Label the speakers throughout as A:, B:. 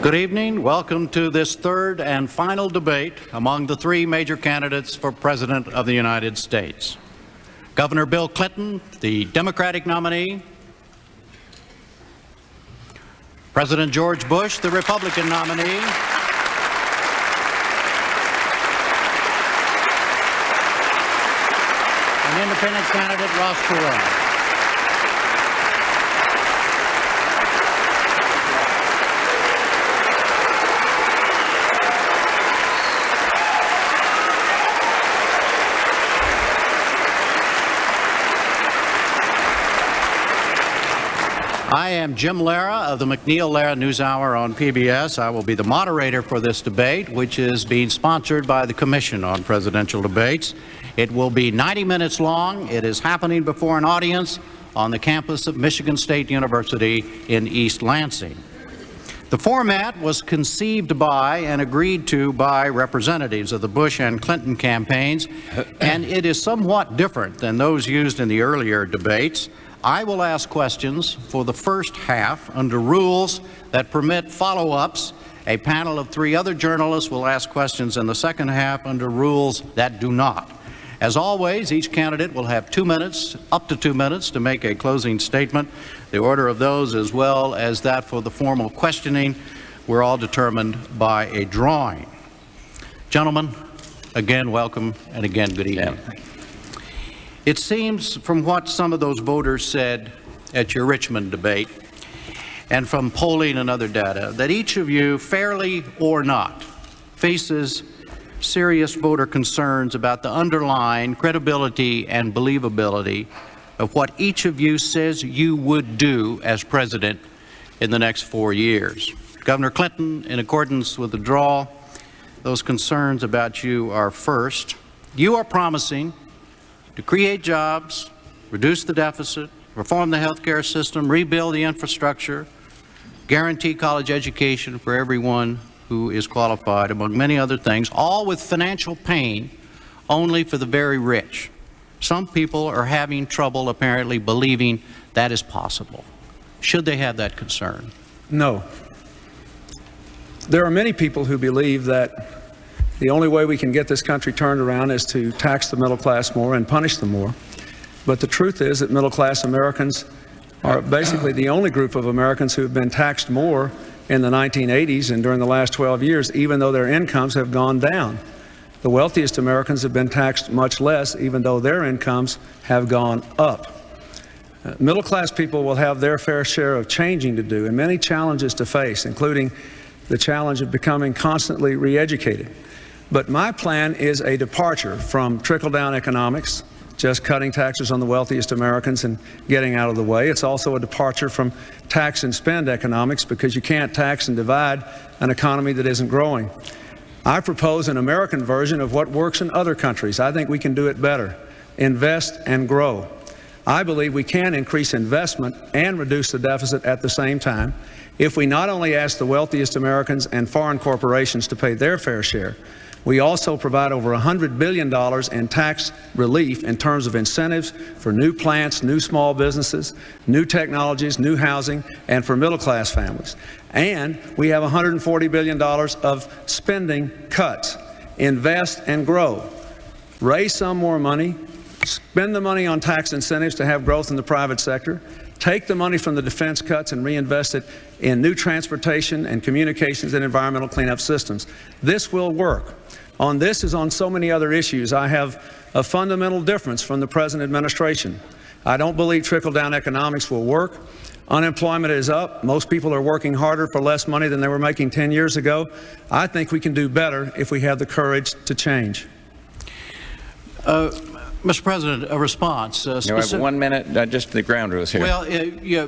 A: Good evening. Welcome to this third and final debate among the three major candidates for President of the United States. Governor Bill Clinton, the Democratic nominee, President George Bush, the Republican nominee, and independent candidate Ross Perot. I am Jim Lara of the McNeil-Lara NewsHour on PBS. I will be the moderator for this debate, which is being sponsored by the Commission on Presidential Debates. It will be 90 minutes long. It is happening before an audience on the campus of Michigan State University in East Lansing. The format was conceived by and agreed to by representatives of the Bush and Clinton campaigns, and it is somewhat different than those used in the earlier debates. I will ask questions for the first half under rules that permit follow-ups. A panel of three other journalists will ask questions in the second half under rules that do not. As always, each candidate will have 2 minutes, up to 2 minutes, to make a closing statement. The order of those, as well as that for the formal questioning, were all determined by a drawing. Gentlemen, again, welcome, and again, good evening. Yeah. It seems from what some of those voters said at your Richmond debate and from polling and other data that each of you, fairly or not, faces serious voter concerns about the underlying credibility and believability of what each of you says you would do as president in the next 4 years. Governor Clinton, in accordance with the draw, those concerns about you are first. You are promising to create jobs, reduce the deficit, reform the health care system, rebuild the infrastructure, guarantee college education for everyone who is qualified, among many other things, all with financial pain only for the very rich. Some people are having trouble apparently believing that is possible. Should they have that concern?
B: No. There are many people who believe that the only way we can get this country turned around is to tax the middle class more and punish them more. But the truth is that middle class Americans are basically the only group of Americans who have been taxed more in the 1980s and during the last 12 years, even though their incomes have gone down. The wealthiest Americans have been taxed much less, even though their incomes have gone up. Middle class people will have their fair share of changing to do and many challenges to face, including the challenge of becoming constantly re-educated. But my plan is a departure from trickle-down economics, just cutting taxes on the wealthiest Americans and getting out of the way. It's also a departure from tax and spend economics, because you can't tax and divide an economy that isn't growing. I propose an American version of what works in other countries. I think we can do it better. Invest and grow. I believe we can increase investment and reduce the deficit at the same time if we not only ask the wealthiest Americans and foreign corporations to pay their fair share, we also provide over $100 billion in tax relief in terms of incentives for new plants, new small businesses, new technologies, new housing, and for middle-class families. And we have $140 billion of spending cuts. Invest and grow. Raise some more money. Spend the money on tax incentives to have growth in the private sector. Take the money from the defense cuts and reinvest it in new transportation and communications and environmental cleanup systems. This will work. On this, as on so many other issues, I have a fundamental difference from the present administration. I don't believe trickle-down economics will work. Unemployment is up. Most people are working harder for less money than they were making 10 years ago. I think we can do better if we have the courage to change.
A: Mr. President, a response.
C: You have 1 minute, just the ground rules here.
A: Well, yeah,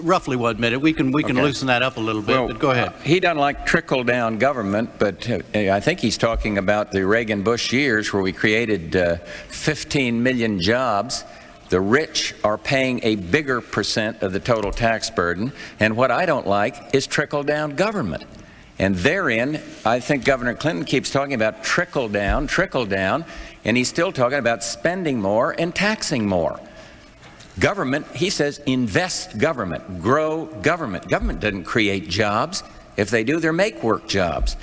A: roughly 1 minute. We can okay. Loosen that up a little bit, but go ahead.
C: He doesn't like trickle-down government, but I think he's talking about the Reagan-Bush years where we created 15 million jobs. The rich are paying a bigger percent of the total tax burden, and what I don't like is trickle-down government. And therein, I think Governor Clinton keeps talking about trickle down, and he's still talking about spending more and taxing more. Government, he says, invest government, grow government. Government doesn't create jobs. If they do, they're make-work jobs.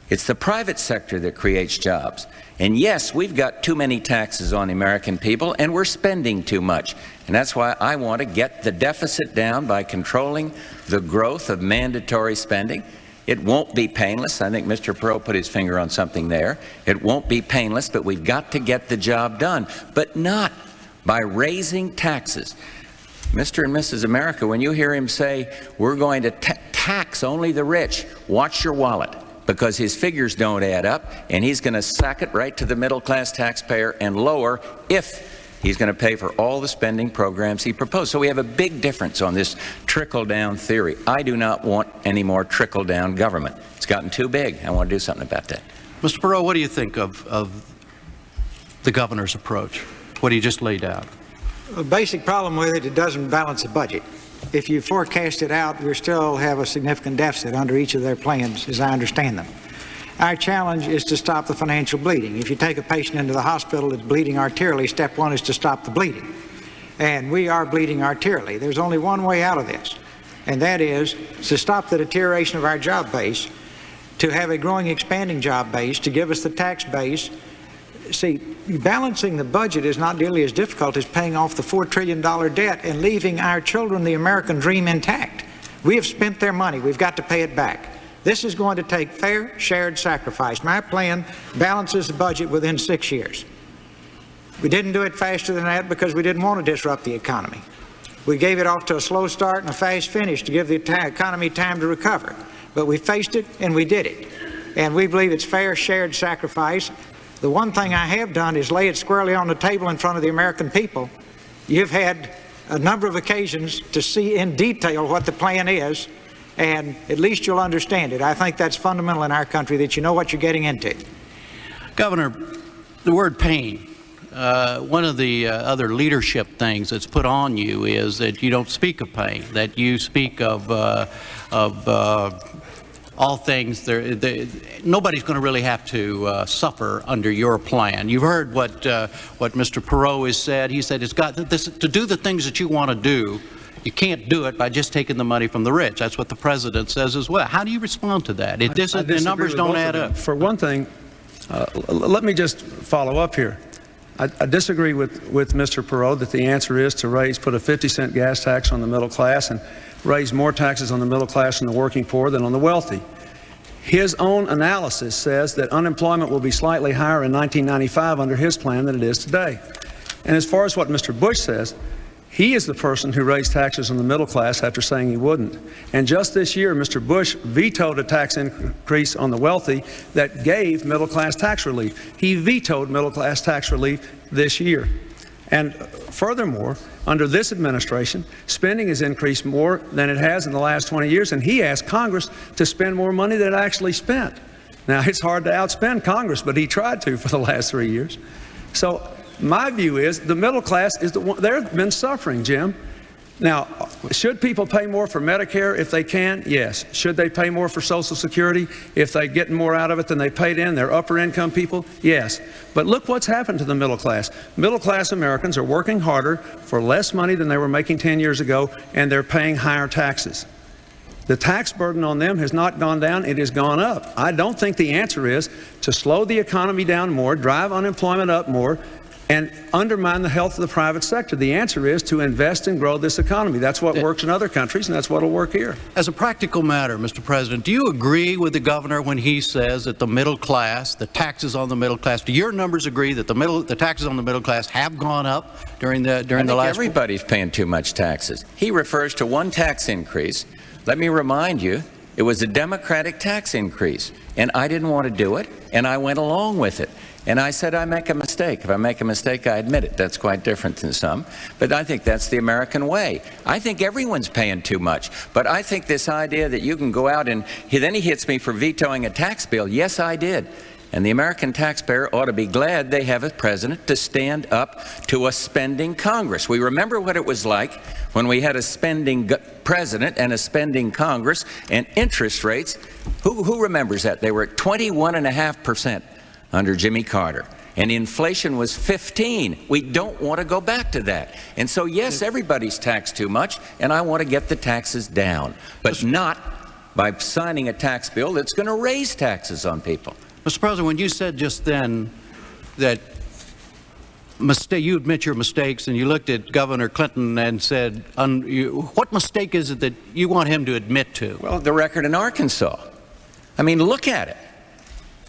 C: It's the private sector that creates jobs. And yes, we've got too many taxes on the American people, and we're spending too much. And that's why I want to get the deficit down by controlling the growth of mandatory spending. It won't be painless. I think Mr. Perot put his finger on something there. It won't be painless, but we've got to get the job done, but not by raising taxes. Mr. and Mrs. America, when you hear him say, we're going to tax only the rich, watch your wallet, because his figures don't add up, and he's going to sack it right to the middle-class taxpayer and lower if he's going to pay for all the spending programs he proposed. So we have a big difference on this trickle-down theory. I do not want any more trickle-down government. It's gotten too big. I want to do something about that.
A: Mr. Perot, what do you think of the governor's approach, what he just laid out?
D: The basic problem with it, it doesn't balance the budget. If you forecast it out, we still have a significant deficit under each of their plans, as I understand them. Our challenge is to stop the financial bleeding. If you take a patient into the hospital that's bleeding arterially, step one is to stop the bleeding. And we are bleeding arterially. There's only one way out of this, and that is to stop the deterioration of our job base, to have a growing, expanding job base, to give us the tax base. See, balancing the budget is not nearly as difficult as paying off the $4 trillion debt and leaving our children the American dream intact. We have spent their money. We've got to pay it back. This is going to take fair, shared sacrifice. My plan balances the budget within 6 years. We didn't do it faster than that because we didn't want to disrupt the economy. We gave it off to a slow start and a fast finish to give the economy time to recover. But we faced it and we did it. And we believe it's fair, shared sacrifice. The one thing I have done is lay it squarely on the table in front of the American people. You've had a number of occasions to see in detail what the plan is, and at least you'll understand it. I think that's fundamental in our country, that you know what you're getting into.
A: Governor, the word pain, one of the other leadership things that's put on you is that you don't speak of pain, that you speak of all things. Nobody's going to really have to suffer under your plan. You've heard what Mr. Perot has said. He said it's got this, to do the things that you want to do. You can't do it by just taking the money from the rich. That's what the president says as well. How do you respond to that? The numbers don't add up.
B: For one thing, let me just follow up here. I disagree with Mr. Perot that the answer is to put a 50-cent gas tax on the middle class and raise more taxes on the middle class and the working poor than on the wealthy. His own analysis says that unemployment will be slightly higher in 1995 under his plan than it is today. And as far as what Mr. Bush says, he is the person who raised taxes on the middle class after saying he wouldn't. And just this year, Mr. Bush vetoed a tax increase on the wealthy that gave middle-class tax relief. He vetoed middle-class tax relief this year. And furthermore, under this administration, spending has increased more than it has in the last 20 years, and he asked Congress to spend more money than it actually spent. Now, it's hard to outspend Congress, but he tried to for the last 3 years. So my view is the middle class is the one, they've been suffering, Jim. Now, should people pay more for Medicare if they can? Yes. Should they pay more for Social Security if they're getting more out of it than they paid in? They're upper income people? Yes. But look what's happened to the middle class. Middle class Americans are working harder for less money than they were making 10 years ago, and they're paying higher taxes. The tax burden on them has not gone down, it has gone up. I don't think the answer is to slow the economy down more, drive unemployment up more, and undermine the health of the private sector. The answer is to invest and grow this economy. That's what works in other countries, and that's what will work here.
A: As a practical matter, Mr. President, do you agree with the governor when he says that the middle class, the taxes on the middle class, do your numbers agree that the taxes on the middle class have gone up during the last?
C: Everybody's paying too much taxes. He refers to one tax increase. Let me remind you, it was a Democratic tax increase, and I didn't want to do it, and I went along with it. And I said, I make a mistake. If I make a mistake, I admit it. That's quite different than some. But I think that's the American way. I think everyone's paying too much. But I think this idea that you can go out and then he hits me for vetoing a tax bill. Yes, I did. And the American taxpayer ought to be glad they have a president to stand up to a spending Congress. We remember what it was like when we had a spending president and a spending Congress and interest rates. Who remembers that? They were at 21.5%. Under Jimmy Carter, and inflation was 15. We don't want to go back to that. And so, yes, everybody's taxed too much, and I want to get the taxes down, but not by signing a tax bill that's going to raise taxes on people.
A: Mr. President, when you said just then that you admit your mistakes and you looked at Governor Clinton and said, what mistake is it that you want him to admit to?
C: Well, the record in Arkansas. I mean, look at it.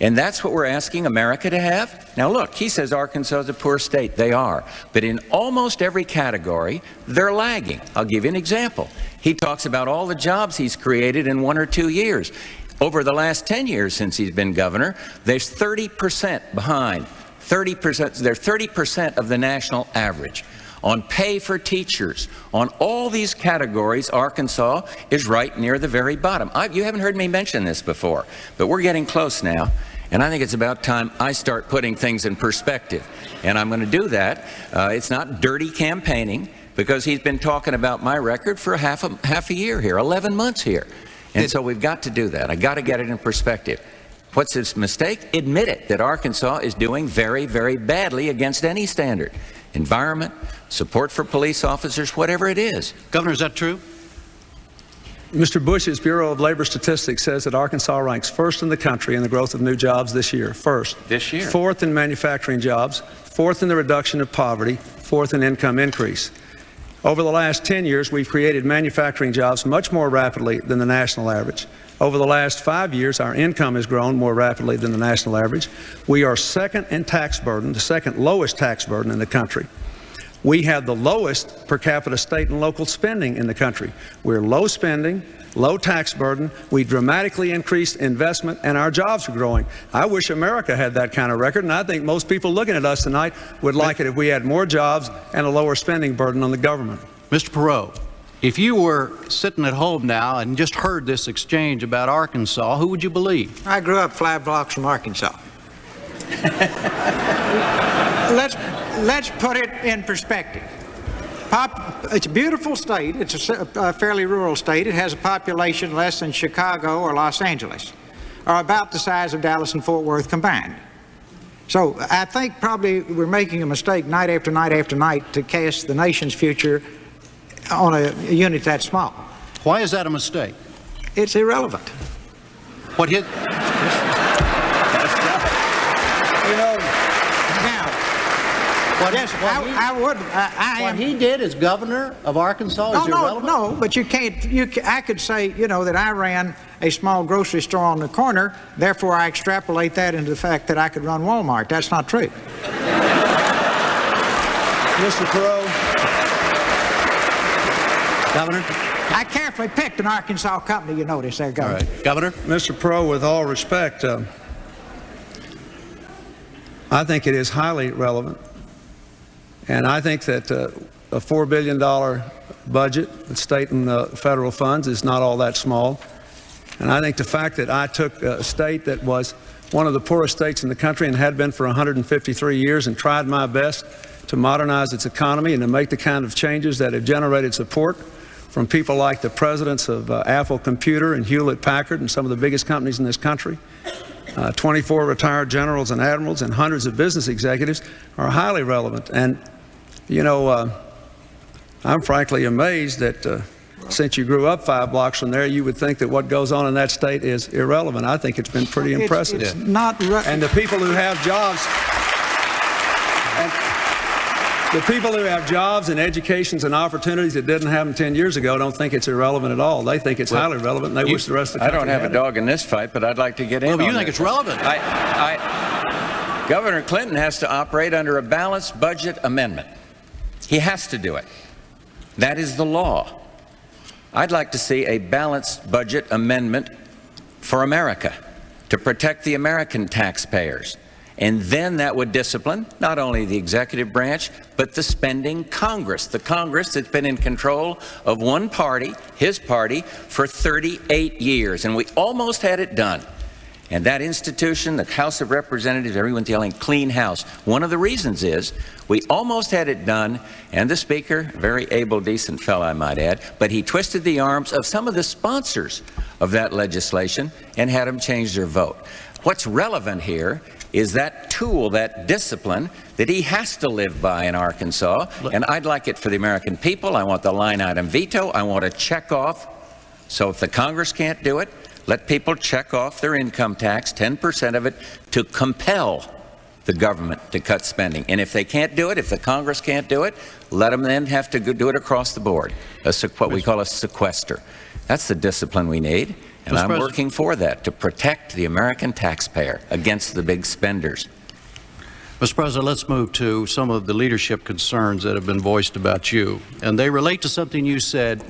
C: And that's what we're asking America to have? Now look, he says Arkansas is a poor state. They are. But in almost every category, they're lagging. I'll give you an example. He talks about all the jobs he's created in 1 or 2 years. Over the last 10 years since he's been governor, there's 30% behind. 30%, they're 30% of the national average. On pay for teachers, on all these categories, Arkansas is right near the very bottom. You haven't heard me mention this before, but we're getting close now, and I think it's about time I start putting things in perspective. And I'm going to do that. It's not dirty campaigning, because he's been talking about my record for half a year here, 11 months here. And so we've got to do that. I got to get it in perspective. What's his mistake? Admit it, that Arkansas is doing very, very badly against any standard. Environment, support for police officers, whatever it is.
A: Governor, is that true?
B: Mr. Bush's Bureau of Labor Statistics says that Arkansas ranks first in the country in the growth of new jobs this year. First.
C: This year.
B: Fourth in manufacturing jobs. Fourth in the reduction of poverty. Fourth in income increase. Over the last 10 years, we've created manufacturing jobs much more rapidly than the national average. Over the last 5 years, our income has grown more rapidly than the national average. We are second in tax burden, the second lowest tax burden in the country. We have the lowest per capita state and local spending in the country. We're low spending, low tax burden. We dramatically increased investment, and our jobs are growing. I wish America had that kind of record, and I think most people looking at us tonight would like it if we had more jobs and a lower spending burden on the government.
A: Mr. Perot, if you were sitting at home now and just heard this exchange about Arkansas, who would you believe?
D: I grew up 5 blocks from Arkansas. Let's put it in perspective. It's a beautiful state. It's a fairly rural state. It has a population less than Chicago or Los Angeles, or about the size of Dallas and Fort Worth combined. So I think probably we're making a mistake night after night after night to cast the nation's future on a unit that small.
A: Why is that a mistake?
D: It's irrelevant.
A: What hit? What he did as governor of Arkansas is irrelevant?
D: No, but you can't, I could say, that I ran a small grocery store on the corner, therefore I extrapolate that into the fact that I could run Walmart. That's not true.
B: Mr. Perot.
A: Governor?
D: I carefully picked an Arkansas company, you notice there, Governor.
A: All right. Governor?
B: Mr. Perot, with all respect, I think it is highly relevant. And I think that a $4 billion budget with state and federal funds is not all that small. And I think the fact that I took a state that was one of the poorest states in the country and had been for 153 years and tried my best to modernize its economy and to make the kind of changes that have generated support from people like the presidents of Apple Computer and Hewlett-Packard and some of the biggest companies in this country, 24 retired generals and admirals and hundreds of business executives, are highly relevant. And, I'm frankly amazed that since you grew up 5 blocks from there, you would think that what goes on in that state is irrelevant. I think it's been pretty impressive.
D: It's not
B: and the people who have jobs, and educations and opportunities that didn't have them 10 years ago don't think it's irrelevant at all. They think it's highly relevant, and they wish the rest of the country
C: I don't have a dog in this fight, but I'd like to get in on
A: but you
C: this.
A: think it's relevant.
C: Governor Clinton has to operate under a balanced budget amendment. He has to do it. That is the law. I'd like to see a balanced budget amendment for America to protect the American taxpayers. And then that would discipline not only the executive branch, but the spending Congress, the Congress that's been in control of one party, his party, for 38 years. And we almost had it done. And that institution, the House of Representatives, everyone's yelling, clean house. One of the reasons is we almost had it done, and the Speaker, very able, decent fellow, I might add, but he twisted the arms of some of the sponsors of that legislation and had them change their vote. What's relevant here is that tool, that discipline that he has to live by in Arkansas, and I'd like it for the American people. I want the line item veto. I want to check off So if the Congress can't do it, let people check off their income tax, 10% of it, to compel the government to cut spending. And if they can't do it, if the Congress can't do it, let them then have to do it across the board, what we call a sequester. That's the discipline we need, and I'm working for that, to protect the American taxpayer against the big spenders.
A: Mr. President, let's move to some of the leadership concerns that have been voiced about you, and they relate to something you said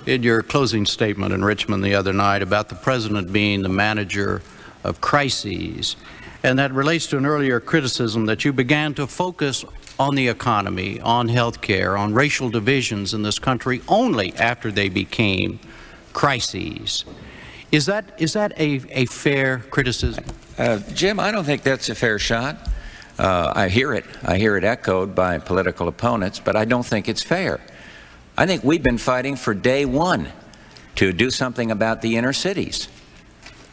A: in your closing statement in Richmond the other night about the President being the manager of crises. And that relates to an earlier criticism that you began to focus on the economy, on health care, on racial divisions in this country only after they became crises. Is that a fair criticism?
C: Jim, I don't think that's a fair shot. I hear it echoed by political opponents, but I don't think it's fair. I think we've been fighting for day one to do something about the inner cities.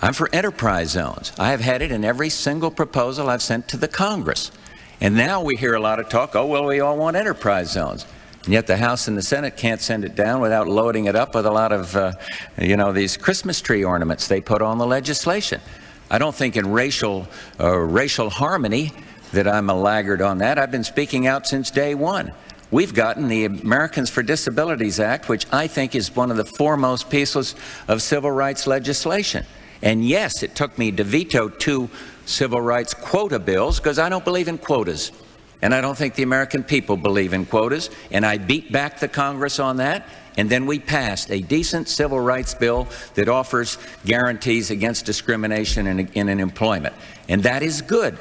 C: I'm for enterprise zones. I have had it in every single proposal I've sent to the Congress. And now we hear a lot of talk, oh, well, we all want enterprise zones. And yet the House and the Senate can't send it down without loading it up with a lot of, these Christmas tree ornaments they put on the legislation. I don't think in racial harmony that I'm a laggard on that. I've been speaking out since day one. We've gotten the Americans for Disabilities Act, which I think is one of the foremost pieces of civil rights legislation. And yes, it took me to veto 2 civil rights quota bills because I don't believe in quotas. And I don't think the American people believe in quotas. And I beat back the Congress on that. And then we passed a decent civil rights bill that offers guarantees against discrimination in employment. And that is good.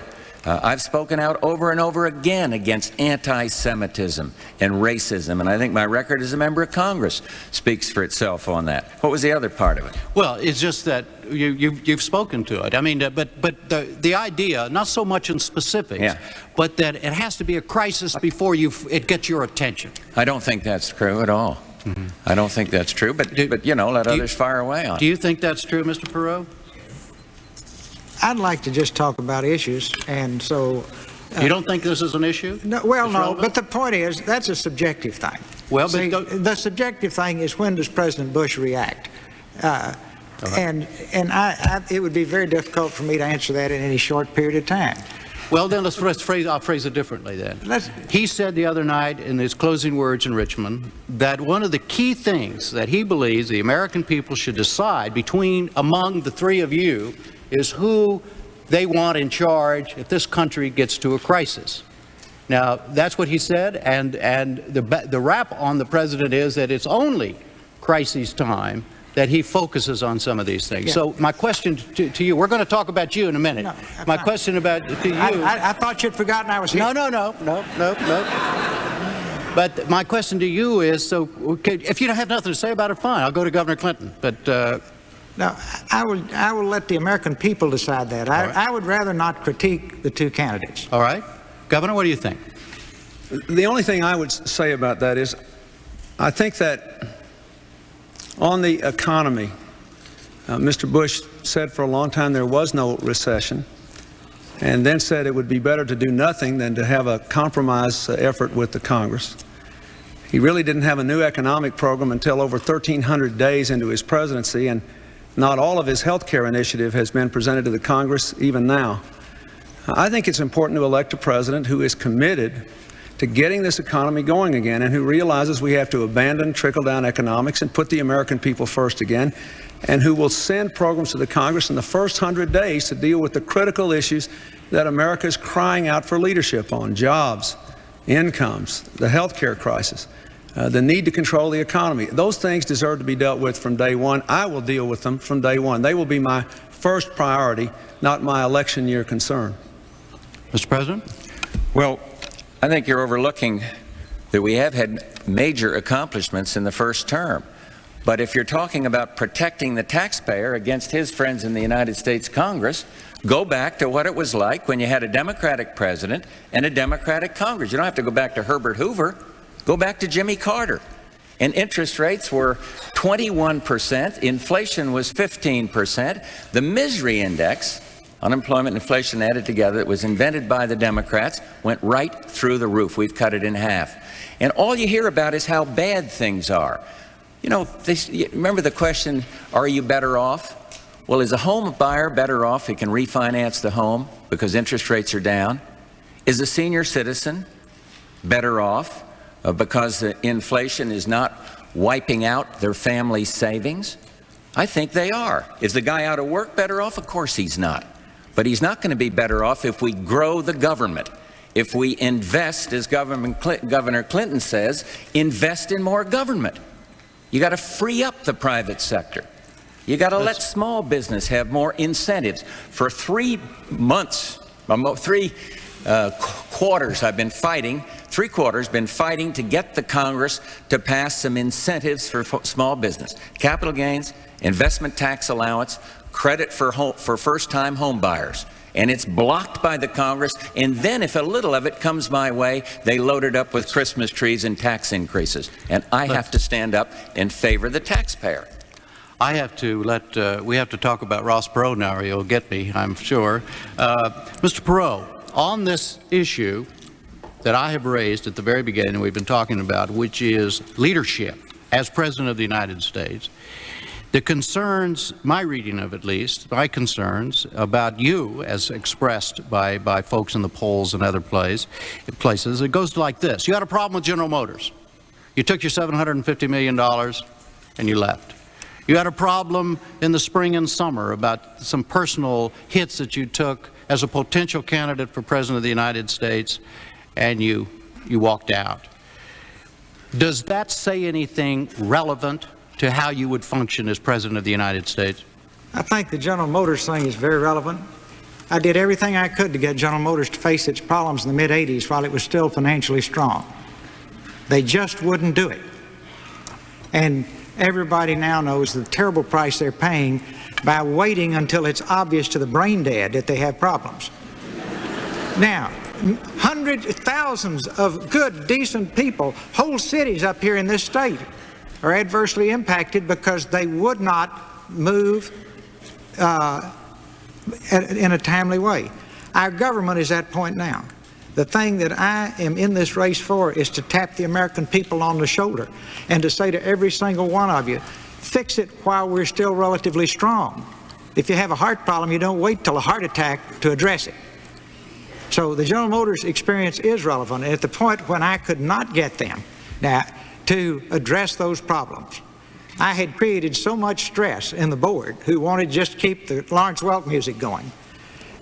C: I've spoken out over and over again against anti-Semitism and racism, and I think my record as a member of Congress speaks for itself on that. What was the other part of it?
A: Well, it's just that you've spoken to it. I mean, but the idea, not so much in specifics, but that it has to be a crisis before it gets your attention.
C: I don't think that's true at all. Mm-hmm. I don't think that's true, but let others fire away on it.
A: Do you think that's true, Mr. Perot?
D: I'd like to just talk about issues, and so...
A: you don't think this is an issue?
D: No, well, no, but the point is, that's a subjective thing. Well, see, the subjective thing is, when does President Bush react? And it would be very difficult for me to answer that in any short period of time.
A: Well, then I'll phrase it differently then. He said the other night in his closing words in Richmond that one of the key things that he believes the American people should decide among the 3 of you is who they want in charge if this country gets to a crisis. Now, that's what he said, and the rap on the president is that it's only crisis time that he focuses on some of these things. Yeah. So my question to you, we're going to talk about you in a minute. No, my question to you...
D: I thought you'd forgotten I was here.
A: No. But my question to you is, if you don't have nothing to say about it, fine, I'll go to Governor Clinton. But...
D: No, I will let the American people decide that. I would rather not critique the 2 candidates.
A: All right. Governor, what do you think?
B: The only thing I would say about that is, I think that on the economy, Mr. Bush said for a long time there was no recession, and then said it would be better to do nothing than to have a compromise effort with the Congress. He really didn't have a new economic program until over 1,300 days into his presidency, and not all of his health care initiative has been presented to the Congress even now. I think it's important to elect a president who is committed to getting this economy going again, and who realizes we have to abandon trickle-down economics and put the American people first again, and who will send programs to the Congress in the first 100 days to deal with the critical issues that America is crying out for leadership on: jobs, incomes, the health care crisis, the need to control the economy. Those things deserve to be dealt with from day one. I will deal with them from day one. They will be my first priority, not my election year concern.
A: Mr. President?
C: Well, I think you're overlooking that we have had major accomplishments in the first term. But if you're talking about protecting the taxpayer against his friends in the United States Congress, go back to what it was like when you had a Democratic president and a Democratic Congress. You don't have to go back to Herbert Hoover. Go back to Jimmy Carter. And interest rates were 21%, inflation was 15%. The misery index, unemployment and inflation added together, that was invented by the Democrats, went right through the roof. We've cut it in half. And all you hear about is how bad things are. You know, remember the question, are you better off? Well, is a home buyer better off who can refinance the home because interest rates are down? Is a senior citizen better off because the inflation is not wiping out their family's savings? I think they are. Is the guy out of work better off? Of course he's not. But he's not going to be better off if we grow the government. If we invest, as Governor Clinton says, invest in more government. You got to free up the private sector. You got to let small business have more incentives. For 3 months, 3 quarters, I've been fighting, 3 quarters, been fighting to get the Congress to pass some incentives for small business. Capital gains, investment tax allowance, credit for first-time home buyers. And it's blocked by the Congress, and then if a little of it comes my way, they load it up with Christmas trees and tax increases. And I have to stand up and favor the taxpayer.
A: I have to we have to talk about Ross Perot now, or you'll get me, I'm sure. Mr. Perot, on this issue that I have raised at the very beginning, we've been talking about, which is leadership as President of the United States, the concerns, my reading of at least, my concerns about you as expressed by folks in the polls and other places, it goes like this. You had a problem with General Motors. You took your $750 million and you left. You had a problem in the spring and summer about some personal hits that you took as a potential candidate for President of the United States, and you walked out. Does that say anything relevant to how you would function as President of the United States?
D: I think the General Motors thing is very relevant. I did everything I could to get General Motors to face its problems in the mid-'80s while it was still financially strong. They just wouldn't do it. And everybody now knows the terrible price they're paying by waiting until it's obvious to the brain dead that they have problems. Now, hundreds, thousands of good, decent people, whole cities up here in this state are adversely impacted because they would not move in a timely way. Our government is at that point now. The thing that I am in this race for is to tap the American people on the shoulder and to say to every single one of you, fix it while we're still relatively strong. If you have a heart problem, you don't wait till a heart attack to address it. So the General Motors experience is relevant. At the point when I could not get them now to address those problems, I had created so much stress in the board, who wanted just to keep the Lawrence Welk music going,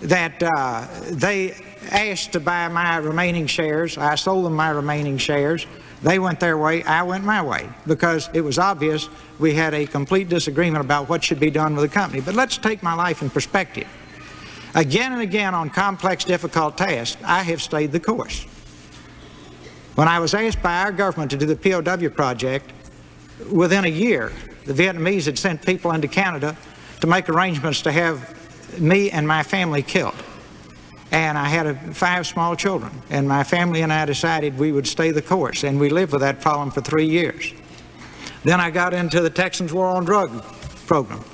D: that they asked to buy my remaining shares. I sold them my remaining shares. They went their way, I went my way, because it was obvious we had a complete disagreement about what should be done with the company. But let's take my life in perspective. Again and again on complex, difficult tasks, I have stayed the course. When I was asked by our government to do the POW project, within a year, the Vietnamese had sent people into Canada to make arrangements to have me and my family killed. And I had 5 small children, and my family and I decided we would stay the course, and we lived with that problem for 3 years. Then I got into the Texans War on Drug program,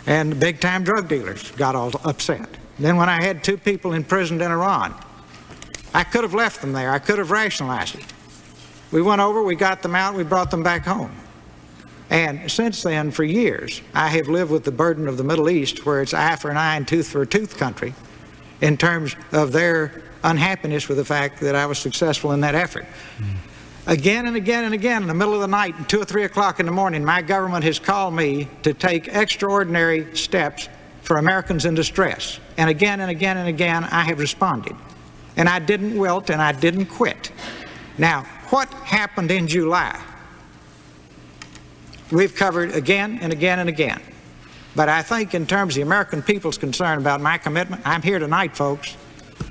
D: and the big-time drug dealers got all upset. Then when I had 2 people imprisoned in Iran, I could have left them there. I could have rationalized it. We went over, we got them out, we brought them back home. And since then, for years, I have lived with the burden of the Middle East, where it's eye for an eye and tooth for a tooth country, in terms of their unhappiness with the fact that I was successful in that effort. Again and again and again, in the middle of the night, 2 or 3 o'clock in the morning, my government has called me to take extraordinary steps for Americans in distress. And again and again and again, I have responded. And I didn't wilt and I didn't quit. Now, what happened in July? We've covered again and again and again. But I think in terms of the American people's concern about my commitment, I'm here tonight, folks.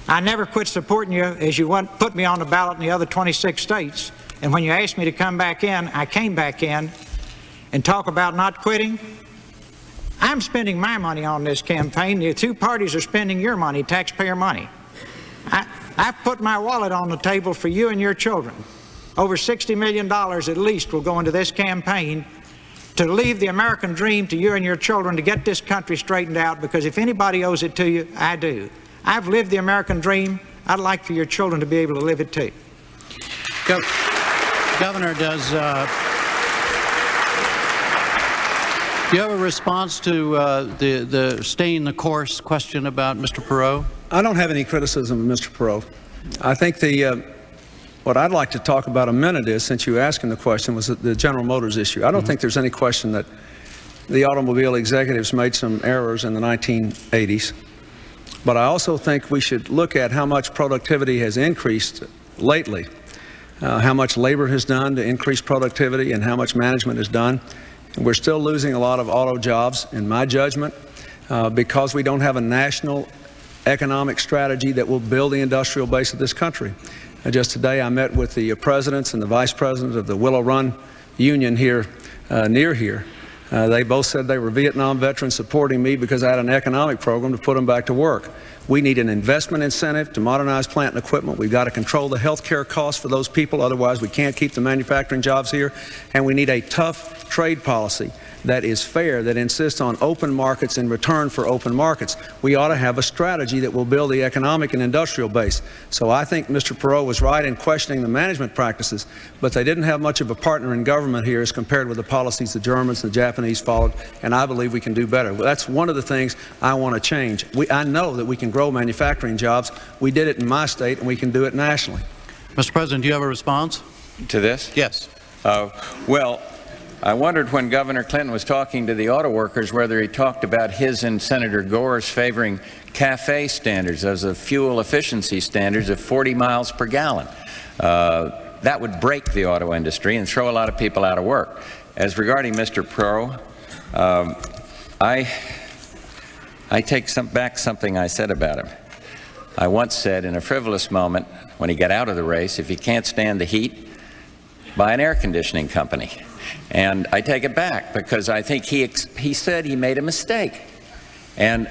D: I never quit supporting you as you put me on the ballot in the other 26 states. And when you asked me to come back in, I came back in. And talk about not quitting. I'm spending my money on this campaign. The 2 parties are spending your money, taxpayer money. I've put my wallet on the table for you and your children. Over $60 million at least will go into this campaign to leave the American dream to you and your children, to get this country straightened out, because if anybody owes it to you, I do. I've lived the American dream. I'd like for your children to be able to live it too.
A: Do you have a response to the staying the course question about Mr. Perot?
B: I don't have any criticism of Mr. Perot. I think what I'd like to talk about a minute is, since you asked him the question, was the General Motors issue. I don't think there's any question that the automobile executives made some errors in the 1980s. But I also think we should look at how much productivity has increased lately, how much labor has done to increase productivity and how much management has done. And we're still losing a lot of auto jobs, in my judgment, because we don't have a national economic strategy that will build the industrial base of this country. Just today I met with the presidents and the vice president of the Willow Run Union here, near here. They both said they were Vietnam veterans supporting me because I had an economic program to put them back to work. We need an investment incentive to modernize plant and equipment. We've got to control the health care costs for those people, otherwise we can't keep the manufacturing jobs here. And we need a tough trade policy that is fair, that insists on open markets in return for open markets. We ought to have a strategy that will build the economic and industrial base. So I think Mr. Perot was right in questioning the management practices, but they didn't have much of a partner in government here as compared with the policies the Germans and the Japanese followed, and I believe we can do better. That's one of the things I want to change. I know that we can grow manufacturing jobs. We did it in my state, and we can do it nationally.
A: Mr. President, do you have a response?
C: To this?
A: Yes.
C: Well, I wondered when Governor Clinton was talking to the auto workers whether he talked about his and Senator Gore's favoring CAFE standards as a fuel efficiency standards of 40 miles per gallon. That would break the auto industry and throw a lot of people out of work. As regarding Mr. Perot, I take back something I said about him. I once said in a frivolous moment when he got out of the race, if he can't stand the heat, buy an air conditioning company. And I take it back because I think he said he made a mistake. And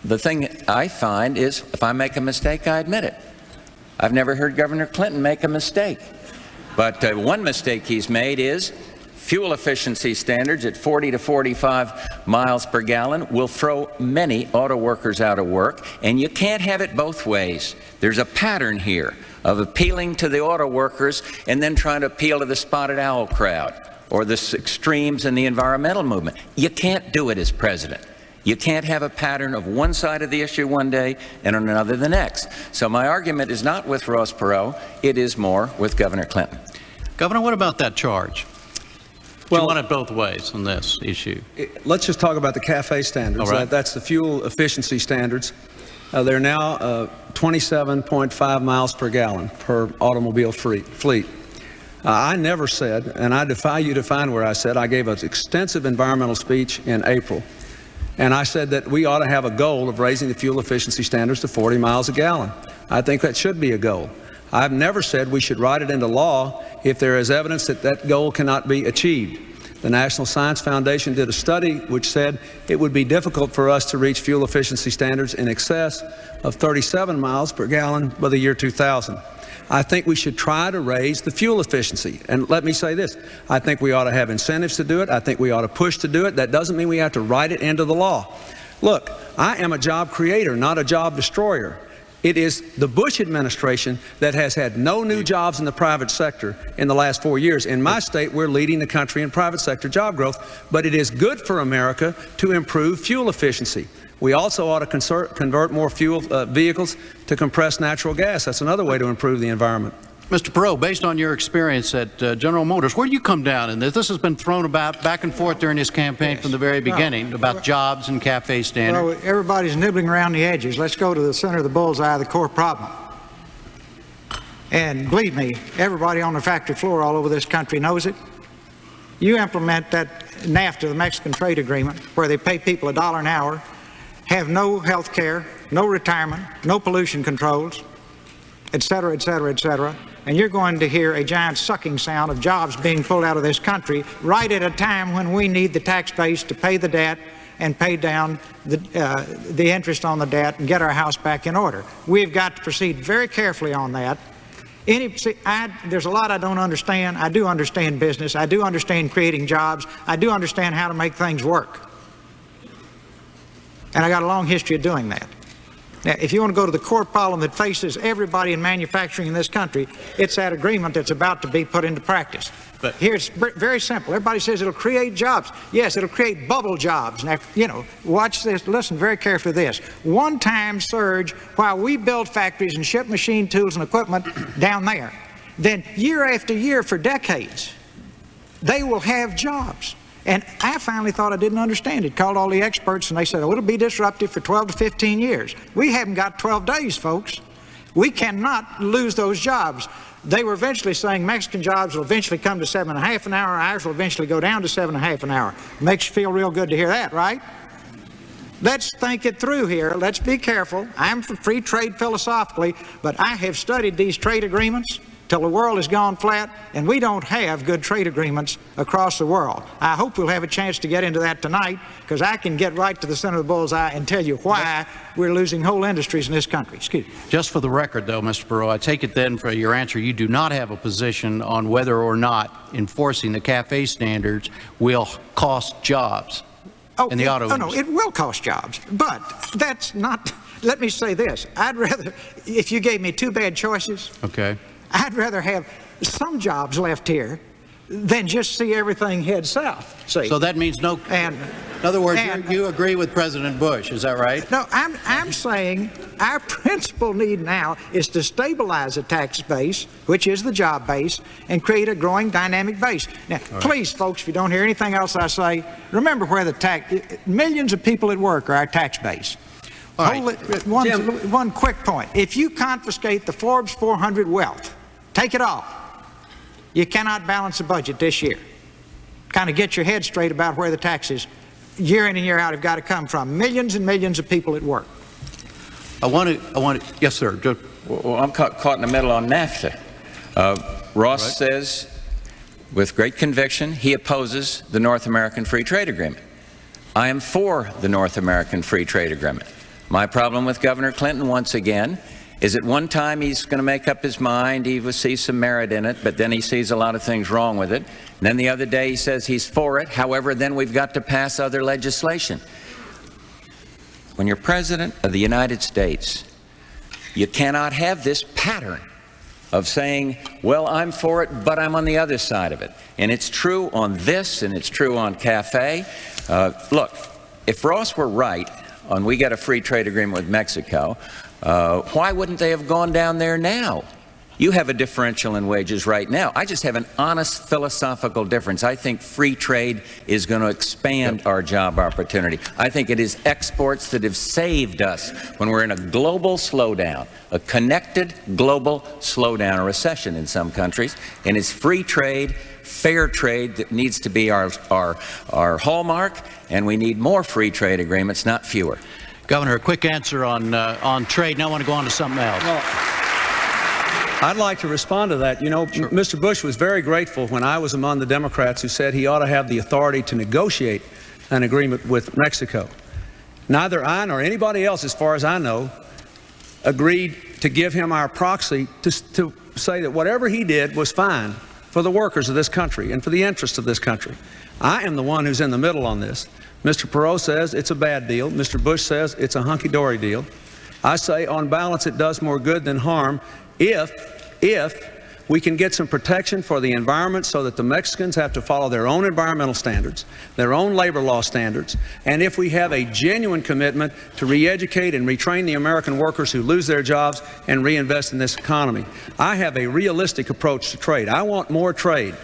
C: the thing I find is if I make a mistake, I admit it. I've never heard Governor Clinton make a mistake. But one mistake he's made is fuel efficiency standards at 40 to 45 miles per gallon will throw many auto workers out of work, and you can't have it both ways. There's a pattern here of appealing to the auto workers and then trying to appeal to the spotted owl crowd or the extremes in the environmental movement. You can't do it as president. You can't have a pattern of one side of the issue one day and on another the next. So my argument is not with Ross Perot, it is more with Governor Clinton.
A: Governor, what about that charge?
B: Well,
A: you want it both ways on this issue.
B: Let's just talk about the CAFE standards.
A: All right.
B: That's the fuel efficiency standards. They're now 27.5 miles per gallon per automobile fleet. I never said, and I defy you to find where I said, I gave an extensive environmental speech in April, and I said that we ought to have a goal of raising the fuel efficiency standards to 40 miles a gallon. I think that should be a goal. I've never said we should write it into law if there is evidence that that goal cannot be achieved. The National Science Foundation did a study which said it would be difficult for us to reach fuel efficiency standards in excess of 37 miles per gallon by the year 2000. I think we should try to raise the fuel efficiency. And let me say this, I think we ought to have incentives to do it. I think we ought to push to do it. That doesn't mean we have to write it into the law. Look, I am a job creator, not a job destroyer. It is the Bush administration that has had no new jobs in the private sector in the last 4 years. In my state, we're leading the country in private sector job growth, but it is good for America to improve fuel efficiency. We also ought to convert more fuel vehicles to compressed natural gas. That's another way to improve the environment.
A: Mr. Perot, based on your experience at General Motors, where do you come down in this? This has been thrown about back and forth during his campaign from the very beginning about jobs and CAFE standards.
D: Well, everybody's nibbling around the edges. Let's go to the center of the bullseye, the core problem. And believe me, everybody on the factory floor all over this country knows it. You implement that NAFTA, the Mexican trade agreement, where they pay people $1 an hour, have no health care, no retirement, no pollution controls, et cetera, et cetera, et cetera. And you're going to hear a giant sucking sound of jobs being pulled out of this country right at a time when we need the tax base to pay the debt and pay down the interest on the debt and get our house back in order. We've got to proceed very carefully on that. There's a lot I don't understand. I do understand business. I do understand creating jobs. I do understand how to make things work. And I got a long history of doing that. Now, if you want to go to the core problem that faces everybody in manufacturing in this country, it's that agreement that's about to be put into practice. But here's very simple. Everybody says it'll create jobs. Yes, it'll create bubble jobs. Now, watch this. Listen very carefully to this. One-time surge while we build factories and ship machine tools and equipment down there. Then year after year for decades, they will have jobs. And I finally thought I didn't understand it. Called all the experts, and they said, oh, it'll be disruptive for 12 to 15 years. We haven't got 12 days, folks. We cannot lose those jobs. They were eventually saying Mexican jobs will eventually come to 7.5 an hour. Ours will eventually go down to 7.5 an hour. Makes you feel real good to hear that, right? Let's think it through here. Let's be careful. I'm for free trade philosophically, but I have studied these trade agreements till the world has gone flat, and we don't have good trade agreements across the world. I hope we'll have a chance to get into that tonight, because I can get right to the center of the bullseye and tell you why we're losing whole industries in this country. Excuse me.
A: Just for the record, though, Mr. Perot, I take it then for your answer, you do not have a position on whether or not enforcing the CAFE standards will cost jobs in the auto industry.
D: No, it will cost jobs, but that's not, let me say this. I'd rather, if you gave me two bad choices,
A: okay,
D: I'd rather have some jobs left here than just see everything head south. See?
A: So that means no.
D: And
A: in other words, you agree with President Bush, is that right?
D: No, I'm saying our principal need now is to stabilize a tax base, which is the job base, and create a growing dynamic base. Now, please, folks, if you don't hear anything else I say, remember where the millions of people at work are our tax base. One quick point. If you confiscate the Forbes 400 wealth, take it all, you cannot balance the budget this year. Kind of get your head straight about where the taxes, year in and year out, have got to come from. Millions and millions of people at work.
A: I want to, yes, sir.
C: Well, I'm caught in the middle on NAFTA. Ross says, with great conviction, he opposes the North American Free Trade Agreement. I am for the North American Free Trade Agreement. My problem with Governor Clinton, once again, is at one time he's going to make up his mind, he will see some merit in it, but then he sees a lot of things wrong with it. And then the other day he says he's for it. However, then we've got to pass other legislation. When you're President of the United States, you cannot have this pattern of saying, well, I'm for it, but I'm on the other side of it. And it's true on this, and it's true on CAFE. Look, if Ross were right on we got a free trade agreement with Mexico, why wouldn't they have gone down there now? You have a differential in wages right now. I just have an honest philosophical difference. I think free trade is going to expand our job opportunity. I think it is exports that have saved us when we're in a global slowdown, a connected global slowdown, a recession in some countries, and it's free trade, fair trade that needs to be our hallmark, and we need more free trade agreements, not fewer.
A: Governor, a quick answer on trade. Now I want to go on to something else.
B: Well, I'd like to respond to that. You know, sure. Mr. Bush was very grateful when I was among the Democrats who said he ought to have the authority to negotiate an agreement with Mexico. Neither I nor anybody else, as far as I know, agreed to give him our proxy to say that whatever he did was fine for the workers of this country and for the interests of this country. I am the one who's in the middle on this. Mr. Perot says it's a bad deal. Mr. Bush says it's a hunky-dory deal. I say on balance it does more good than harm if we can get some protection for the environment so that the Mexicans have to follow their own environmental standards, their own labor law standards, and if we have a genuine commitment to re-educate and retrain the American workers who lose their jobs and reinvest in this economy. I have a realistic approach to trade. I want more trade.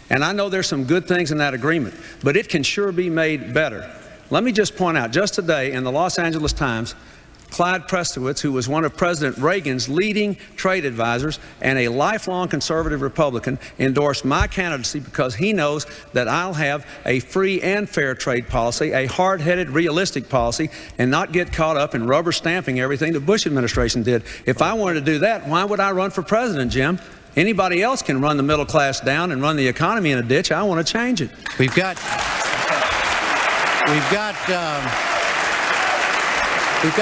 B: And I know there's some good things in that agreement, but it can sure be made better. Let me just point out, just today in the Los Angeles Times, Clyde Prestowitz, who was one of President Reagan's leading trade advisors and a lifelong conservative Republican, endorsed my candidacy because he knows that I'll have a free and fair trade policy, a hard-headed, realistic policy, and not get caught up in rubber stamping everything the Bush administration did. If I wanted to do that, why would I run for president, Jim? Anybody else can run the middle class down and run the economy in a ditch. I want to change it.
A: We've got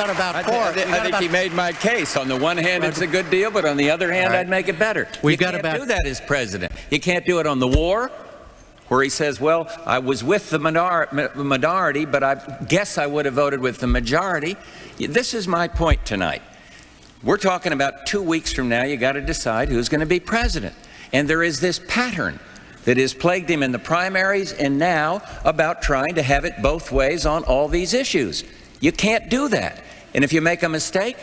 A: about four.
C: I think he made my case. On the one hand, it's a good deal, but on the other hand, I'd make it better. You can't do that as president. You can't do it on the war. where he says, well, I was with the minority, but I guess I would have voted with the majority. This is my point tonight. We're talking about 2 weeks from now, you got to decide who's going to be president. And there is this pattern that has plagued him in the primaries and now about trying to have it both ways on all these issues. You can't do that. And if you make a mistake,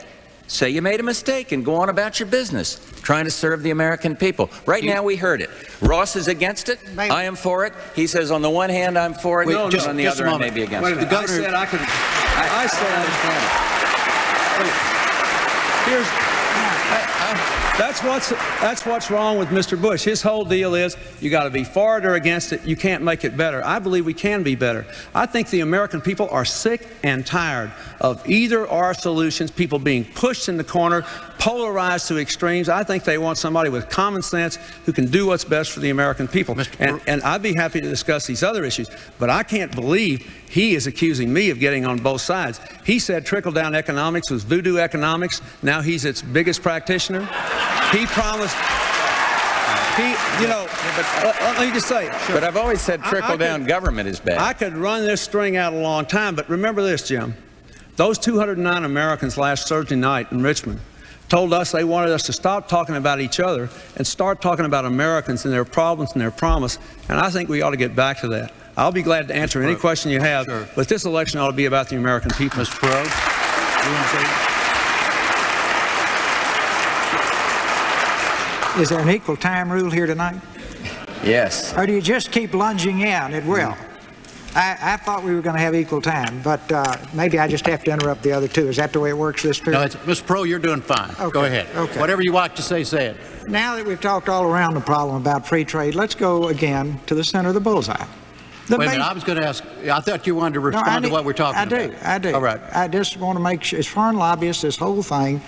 C: say you made a mistake and go on about your business, trying to serve the American people. Right now we heard it. Ross is against it. I am for it. He says on the one hand I'm for it, on the other hand maybe against it.
B: The governor said I could. I said. That's what's wrong with Mr. Bush. His whole deal is you got to be for it or against it. You can't make it better. I believe we can be better. I think the American people are sick and tired of either or solutions, people being pushed in the corner, polarized to extremes. I think they want somebody with common sense who can do what's best for the American people. And I'd be happy to discuss these other issues, but I can't believe he is accusing me of getting on both sides. He said trickle-down economics was voodoo economics. Now he's its biggest practitioner. He promised, let me just say. Sure.
C: But I've always said trickle-down government is bad.
B: I could run this string out a long time, but remember this, Jim. Those 209 Americans last Thursday night in Richmond told us they wanted us to stop talking about each other and start talking about Americans and their problems and their promise, and I think we ought to get back to that. I'll be glad to answer any question you have, but this election ought to be about the American people.
A: Mr. Perot, you want to say?
D: Is there an equal time rule here tonight?
C: Yes.
D: Or do you just keep lunging in at will? I thought we were going to have equal time, but maybe I just have to interrupt the other two. Is that the way it works this period?
A: No, Mr. Perot, you're doing fine.
D: Okay.
A: Go ahead.
D: Okay.
A: Whatever you want to say it.
D: Now that we've talked all around the problem about free trade, let's go again to the center of the bullseye.
A: Wait a minute, I was going to ask, I thought you wanted to respond to what we're talking about.
D: I do.
A: All right.
D: I just want to make sure, as foreign lobbyists, this whole thing,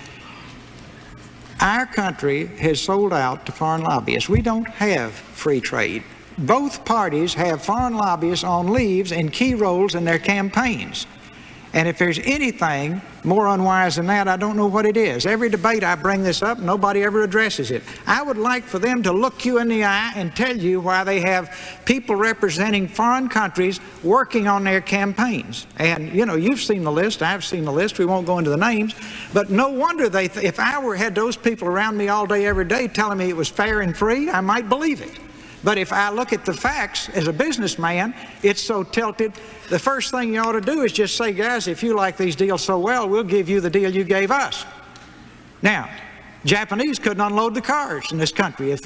D: our country has sold out to foreign lobbyists. We don't have free trade. Both parties have foreign lobbyists on leaves in key roles in their campaigns. And if there's anything more unwise than that, I don't know what it is. Every debate I bring this up, nobody ever addresses it. I would like for them to look you in the eye and tell you why they have people representing foreign countries working on their campaigns. And, you know, you've seen the list, I've seen the list, we won't go into the names, but no wonder if I had those people around me all day, every day telling me it was fair and free, I might believe it. But if I look at the facts as a businessman, it's so tilted. The first thing you ought to do is just say, guys, if you like these deals so well, we'll give you the deal you gave us. Now, Japanese couldn't unload the cars in this country if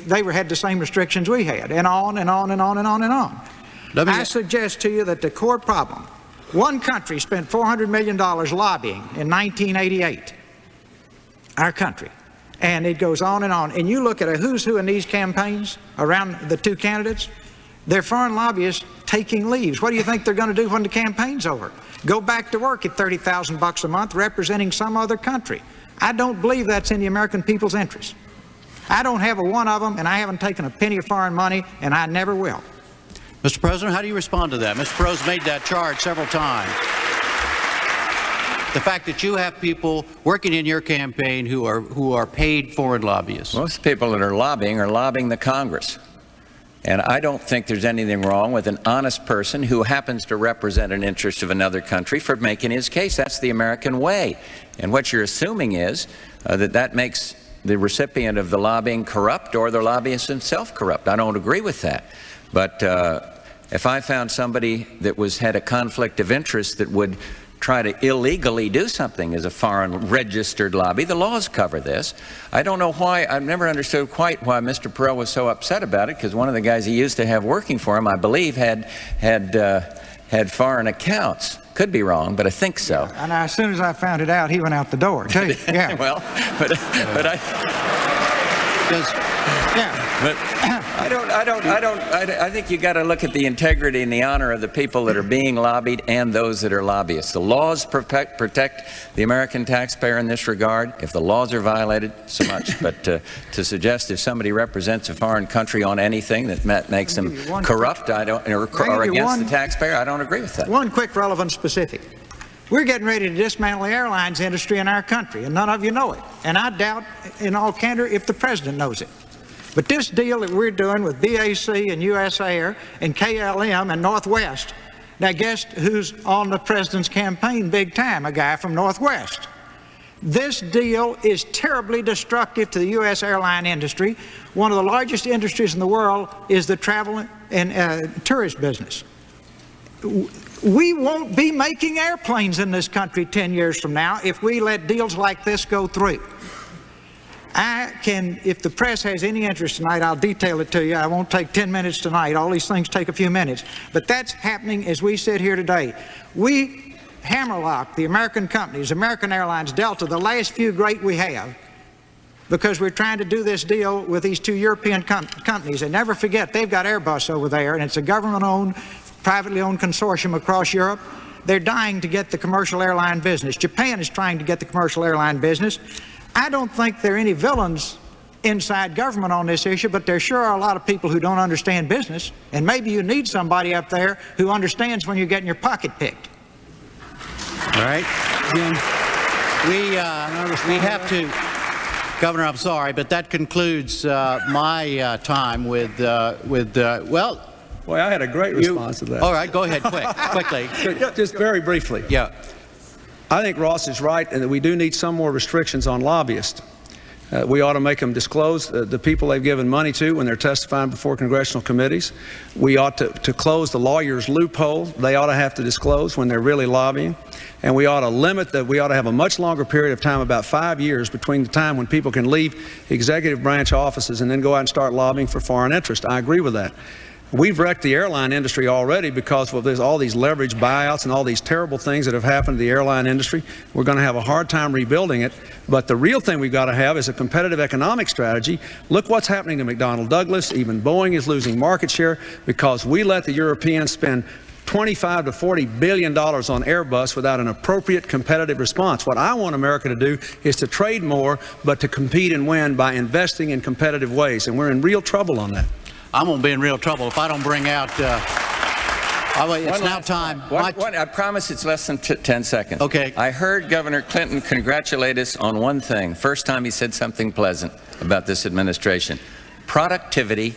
D: they had the same restrictions we had, and on and on and on and on and on. I suggest to you that the core problem, one country spent $400 million lobbying in 1988, our country. And it goes on and on. And you look at a who's who in these campaigns around the two candidates, they're foreign lobbyists taking leaves. What do you think they're going to do when the campaign's over? Go back to work at $30,000 a month representing some other country. I don't believe that's in the American people's interest. I don't have a one of them, and I haven't taken a penny of foreign money, and I never will.
A: Mr. President, how do you respond to that? Mr. Perot's made that charge several times. The fact that you have people working in your campaign who are paid foreign lobbyists.
C: Most people that are lobbying the Congress. And I don't think there's anything wrong with an honest person who happens to represent an interest of another country for making his case. That's the American way. And what you're assuming is that makes the recipient of the lobbying corrupt or the lobbyist himself corrupt. I don't agree with that. But if I found somebody that had a conflict of interest that would try to illegally do something as a foreign registered lobby, the laws cover this. I don't know why, I've never understood quite why Mr. Perot was so upset about it, because one of the guys he used to have working for him, I believe, had foreign accounts. Could be wrong, but I think so.
D: And as soon as I found it out, he went out the door, too. Yeah.
C: Well, but I think you got to look at the integrity and the honor of the people that are being lobbied and those that are lobbyists. The laws protect the American taxpayer in this regard. If the laws are violated, so much. But to suggest if somebody represents a foreign country on anything that makes them corrupt, or against the taxpayer, I don't agree with that.
D: One quick, relevant, specific. We're getting ready to dismantle the airlines industry in our country, and none of you know it. And I doubt, in all candor, if the president knows it. But this deal that we're doing with BAC and US Air and KLM and Northwest, now guess who's on the president's campaign big time? A guy from Northwest. This deal is terribly destructive to the U.S. airline industry. One of the largest industries in the world is the travel and tourist business. We won't be making airplanes in this country 10 years from now if we let deals like this go through. If the press has any interest tonight, I'll detail it to you. I won't take 10 minutes tonight. All these things take a few minutes. But that's happening as we sit here today. We hammerlock the American companies, American Airlines, Delta, the last few great we have, because we're trying to do this deal with these two European companies. And never forget, they've got Airbus over there, and it's a government-owned, privately owned consortium across Europe. They're dying to get the commercial airline business. Japan is trying to get the commercial airline business. I don't think there are any villains inside government on this issue, but there sure are a lot of people who don't understand business, and maybe you need somebody up there who understands when you're getting your pocket picked.
A: All right, Jim, we have to, Governor, I'm sorry, but that concludes my time with well.
B: Boy, I had a great response to that.
A: All right, go ahead, quickly.
B: Just very briefly.
A: Yeah.
B: I think Ross is right, and that we do need some more restrictions on lobbyists. We ought to make them disclose the people they've given money to when they're testifying before congressional committees. We ought to close the lawyers' loophole. They ought to have to disclose when they're really lobbying. And we ought to we ought to have a much longer period of time, about 5 years, between the time when people can leave executive branch offices and then go out and start lobbying for foreign interest. I agree with that. We've wrecked the airline industry already because there's all these leverage buyouts and all these terrible things that have happened to the airline industry. We're going to have a hard time rebuilding it. But the real thing we've got to have is a competitive economic strategy. Look what's happening to McDonnell Douglas. Even Boeing is losing market share because we let the Europeans spend $25 to $40 billion on Airbus without an appropriate competitive response. What I want America to do is to trade more, but to compete and win by investing in competitive ways. And we're in real trouble on that.
A: I'm going to be in real trouble if I don't bring out, it's now time.
C: I promise it's less than 10 seconds.
A: Okay.
C: I heard Governor Clinton congratulate us on one thing. First time he said something pleasant about this administration. Productivity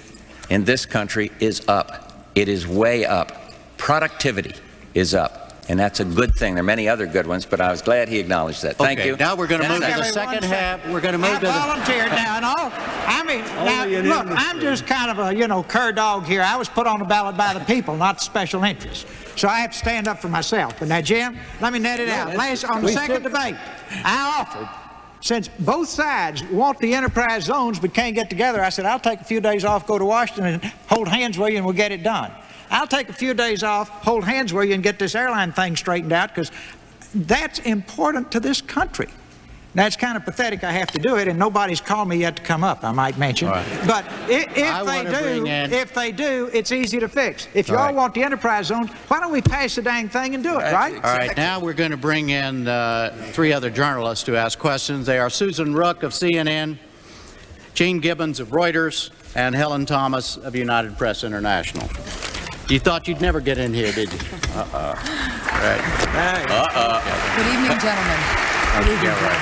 C: in this country is up. It is way up. Productivity is up. And that's a good thing. There are many other good ones, but I was glad he acknowledged that. Thank you.
A: Now we're going to move to the second half. We're going to move to the...
D: I volunteered now and all. I mean, now, look, I'm just kind of a, cur dog here. I was put on the ballot by the people, not special interests. So I have to stand up for myself. But now, Jim, let me net it out. On the second debate, I offered, since both sides want the enterprise zones but can't get together, I said, I'll take a few days off, go to Washington, and hold hands with you, and we'll get it done. I'll take a few days off, hold hands with you, and get this airline thing straightened out, because that's important to this country. Now, it's kind of pathetic I have to do it, and nobody's called me yet to come up, I might mention. Right. But if they do, it's easy to fix. If you all want the enterprise zones, why don't we pass the dang thing and do it, right?
A: All right, now we're going to bring in 3 other journalists to ask questions. They are Susan Rook of CNN, Gene Gibbons of Reuters, and Helen Thomas of United Press International. You thought you'd never get in here, did you? Right.
E: Good evening, gentlemen. Good evening, gentlemen.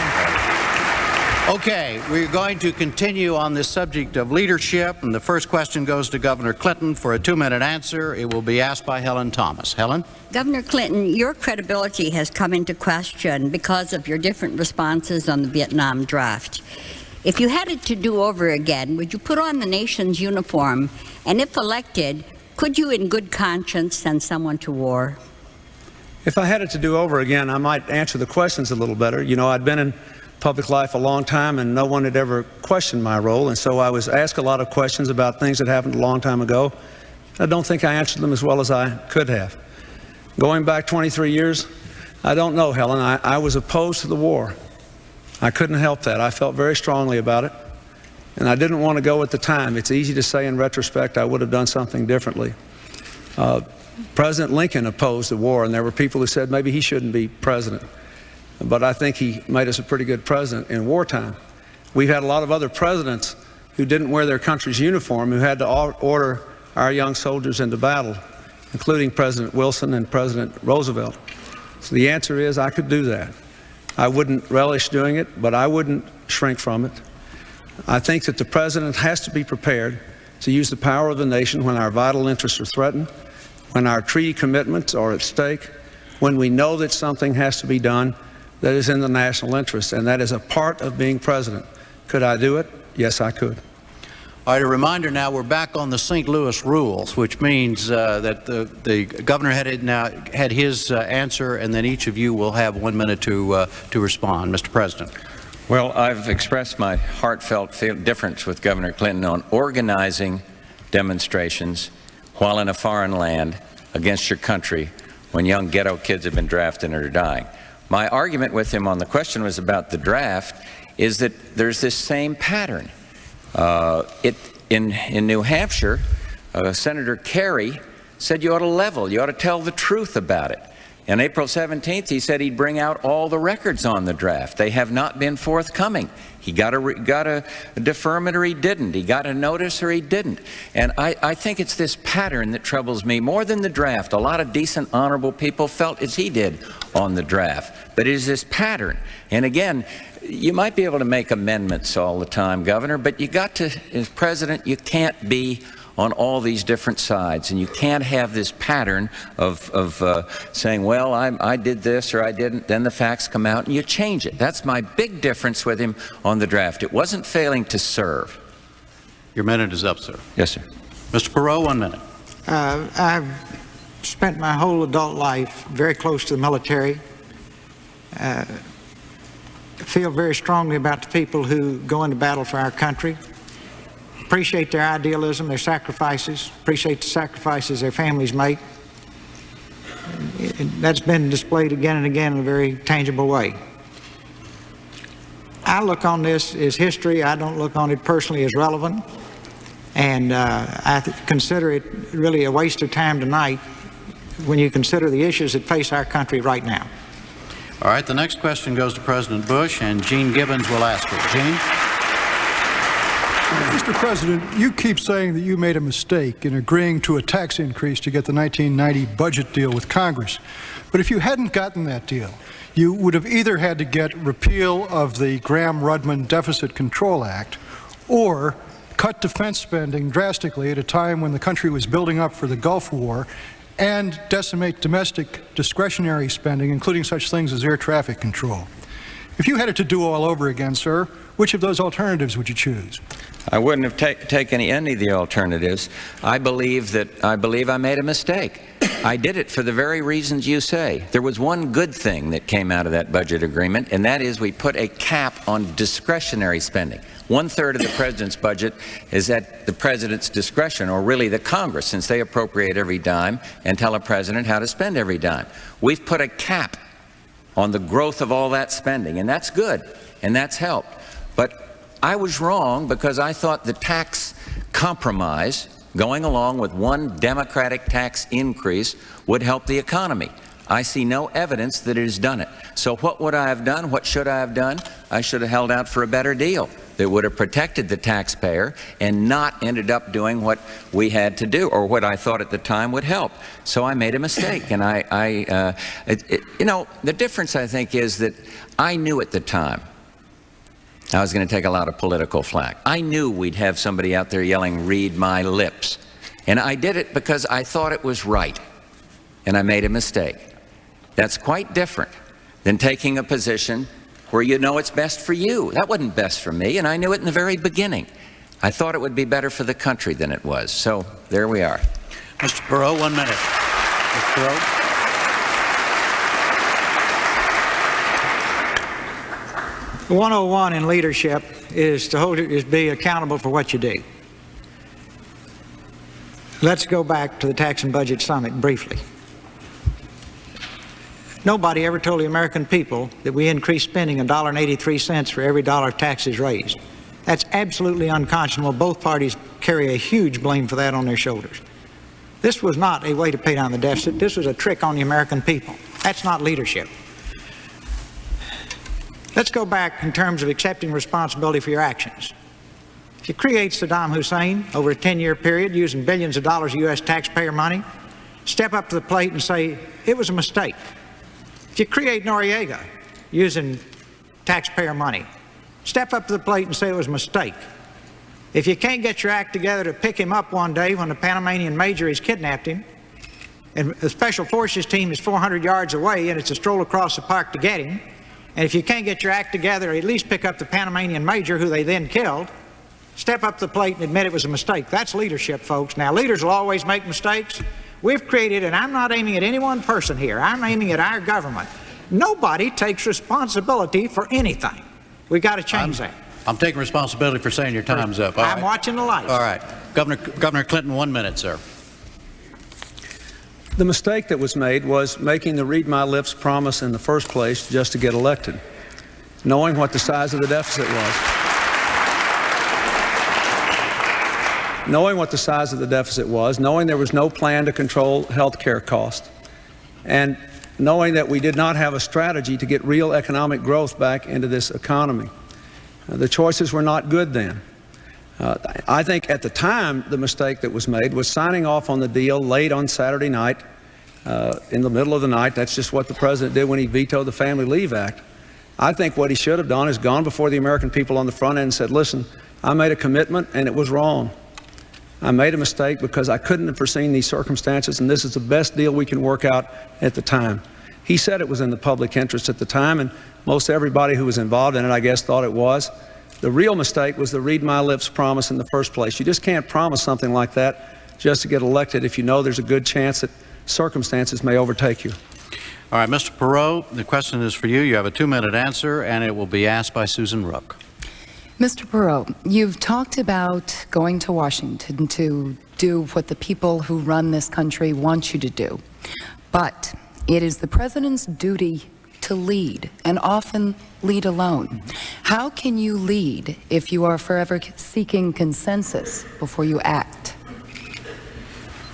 A: Okay, we're going to continue on this subject of leadership, and the first question goes to Governor Clinton for a 2-minute answer. It will be asked by Helen Thomas. Helen?
F: Governor Clinton, your credibility has come into question because of your different responses on the Vietnam draft. If you had it to do over again, would you put on the nation's uniform, and if elected, could you in good conscience send someone to war?
B: If I had it to do over again, I might answer the questions a little better. I'd been in public life a long time, and no one had ever questioned my role, and so I was asked a lot of questions about things that happened a long time ago. I don't think I answered them as well as I could have. Going back 23 years, I don't know, Helen. I was opposed to the war. I couldn't help that. I felt very strongly about it. And I didn't want to go at the time. It's easy to say in retrospect I would have done something differently. President Lincoln opposed the war, and there were people who said maybe he shouldn't be president. But I think he made us a pretty good president in wartime. We've had a lot of other presidents who didn't wear their country's uniform, who had to order our young soldiers into battle, including President Wilson and President Roosevelt. So the answer is I could do that. I wouldn't relish doing it, but I wouldn't shrink from it. I think that the President has to be prepared to use the power of the nation when our vital interests are threatened, when our treaty commitments are at stake, when we know that something has to be done that is in the national interest, and that is a part of being President. Could I do it? Yes, I could.
A: All right, a reminder now, we're back on the St. Louis rules, which means that the governor had his answer, and then each of you will have 1 minute to respond. Mr. President.
C: Well, I've expressed my heartfelt difference with Governor Clinton on organizing demonstrations while in a foreign land against your country when young ghetto kids have been drafted and are dying. My argument with him on the question was about the draft is that there's this same pattern. In New Hampshire, Senator Kerry said you ought to level, you ought to tell the truth about it. On April 17th, he said he'd bring out all the records on the draft. They have not been forthcoming. He got a deferment or he didn't. He got a notice or he didn't. And I think it's this pattern that troubles me more than the draft. A lot of decent, honorable people felt as he did on the draft. But it is this pattern. And again, you might be able to make amendments all the time, Governor, but you got to, as President, you can't be on all these different sides, and you can't have this pattern of saying, well, I did this or I didn't, then the facts come out and you change it. That's my big difference with him on the draft. It wasn't failing to serve.
A: Your minute is up, sir.
C: Yes, sir.
A: Mr. Perot, 1 minute.
D: I've spent my whole adult life very close to the military. Feel very strongly about the people who go into battle for our country. Appreciate their idealism, their sacrifices, appreciate the sacrifices their families make. That's been displayed again and again in a very tangible way. I look on this as history. I don't look on it personally as relevant. And I consider it really a waste of time tonight when you consider the issues that face our country right now.
A: All right, the next question goes to President Bush, and Gene Gibbons will ask it. Gene?
G: Mr. President, you keep saying that you made a mistake in agreeing to a tax increase to get the 1990 budget deal with Congress. But if you hadn't gotten that deal, you would have either had to get repeal of the Gramm-Rudman Deficit Control Act or cut defense spending drastically at a time when the country was building up for the Gulf War and decimate domestic discretionary spending, including such things as air traffic control. If you had it to do all over again, sir, which of those alternatives would you choose?
C: I wouldn't have taken any of the alternatives. I believe I made a mistake. I did it for the very reasons you say. There was one good thing that came out of that budget agreement, and that is we put a cap on discretionary spending. 1/3 of the President's budget is at the President's discretion, or really the Congress, since they appropriate every dime and tell a President how to spend every dime. We've put a cap on the growth of all that spending, and that's good, and that's helped. But I was wrong because I thought the tax compromise, going along with one Democratic tax increase, would help the economy. I see no evidence that it has done it. So what would I have done? What should I have done? I should have held out for a better deal that would have protected the taxpayer and not ended up doing what we had to do, or what I thought at the time would help. So I made a mistake, and you know, the difference I think is that I knew at the time I was going to take a lot of political flack. I knew we'd have somebody out there yelling, "Read my lips." And I did it because I thought it was right, and I made a mistake. That's quite different than taking a position where you know it's best for you. That wasn't best for me, and I knew it in the very beginning. I thought it would be better for the country than it was. So there we are.
A: Mr. Perot, 1 minute. Mr. Perot?
D: The 101 in leadership is to be accountable for what you do. Let's go back to the Tax and Budget Summit briefly. Nobody ever told the American people that we increased spending $1.83 for every dollar taxes raised. That's absolutely unconscionable. Both parties carry a huge blame for that on their shoulders. This was not a way to pay down the deficit. This was a trick on the American people. That's not leadership. Let's go back in terms of accepting responsibility for your actions. If you create Saddam Hussein over a 10-year period using billions of dollars of U.S. taxpayer money, step up to the plate and say, it was a mistake. If you create Noriega using taxpayer money, Step up to the plate and say it was a mistake. If you can't get your act together to pick him up one day when the Panamanian major has kidnapped him, and the Special Forces team is 400 yards away and it's a stroll across the park to get him, and if you can't get your act together, at least pick up the Panamanian major who they then killed, step up to the plate and admit it was a mistake. That's leadership, folks. Now, leaders will always make mistakes. We've created, and I'm not aiming at any one person here, I'm aiming at our government. Nobody takes responsibility for anything. We've got to change that.
A: I'm taking responsibility for saying your time's up.
D: I'm watching the lights.
A: All right. Governor Clinton, 1 minute, sir.
B: The mistake that was made was making the read my lips promise in the first place just to get elected, knowing what the size of the deficit was. Knowing what the size of the deficit was, knowing there was no plan to control health care costs, and knowing that we did not have a strategy to get real economic growth back into this economy. The choices were not good then. I think at the time the mistake that was made was signing off on the deal late on Saturday night, in the middle of the night. That's just what the president did when he vetoed the Family Leave Act. I think what he should have done is gone before the American people on the front end and said, listen, I made a commitment and it was wrong. I made a mistake because I couldn't have foreseen these circumstances, and this is the best deal we can work out at the time. He said it was in the public interest at the time, and most everybody who was involved in it, I guess, thought it was. The real mistake was the read my lips promise in the first place. You just can't promise something like that just to get elected if you know there's a good chance that circumstances may overtake you.
A: All right, Mr. Perot, the question is for you. You have a 2-minute answer, and it will be asked by Susan Rook.
E: Mr. Perot, you've talked about going to Washington to do what the people who run this country want you to do. But it is the president's duty to lead, and often lead alone. How can you lead if you are forever seeking consensus before you act?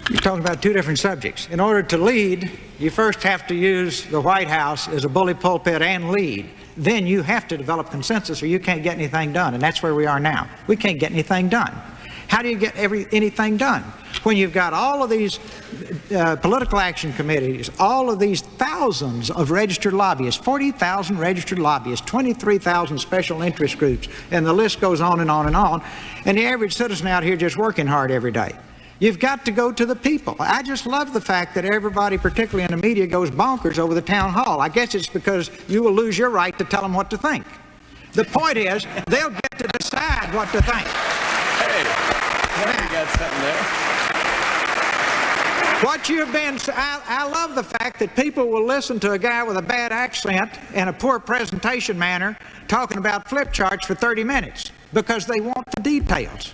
D: You're talking about two different subjects. In order to lead, you first have to use the White House as a bully pulpit and lead. Then you have to develop consensus or you can't get anything done, and that's where we are now. We can't get anything done. How do you get anything done? When you've got all of these political action committees, all of these thousands of registered lobbyists, 40,000 registered lobbyists, 23,000 special interest groups, and the list goes on and on and on, and the average citizen out here just working hard every day. You've got to go to the people. I just love the fact that everybody, particularly in the media, goes bonkers over the town hall. I guess it's because you will lose your right to tell them what to think. The point is, they'll get to decide what to think.
C: Hey, you got something there.
D: What you've been, I love the fact that people will listen to a guy with a bad accent and a poor presentation manner talking about flip charts for 30 minutes because they want the details.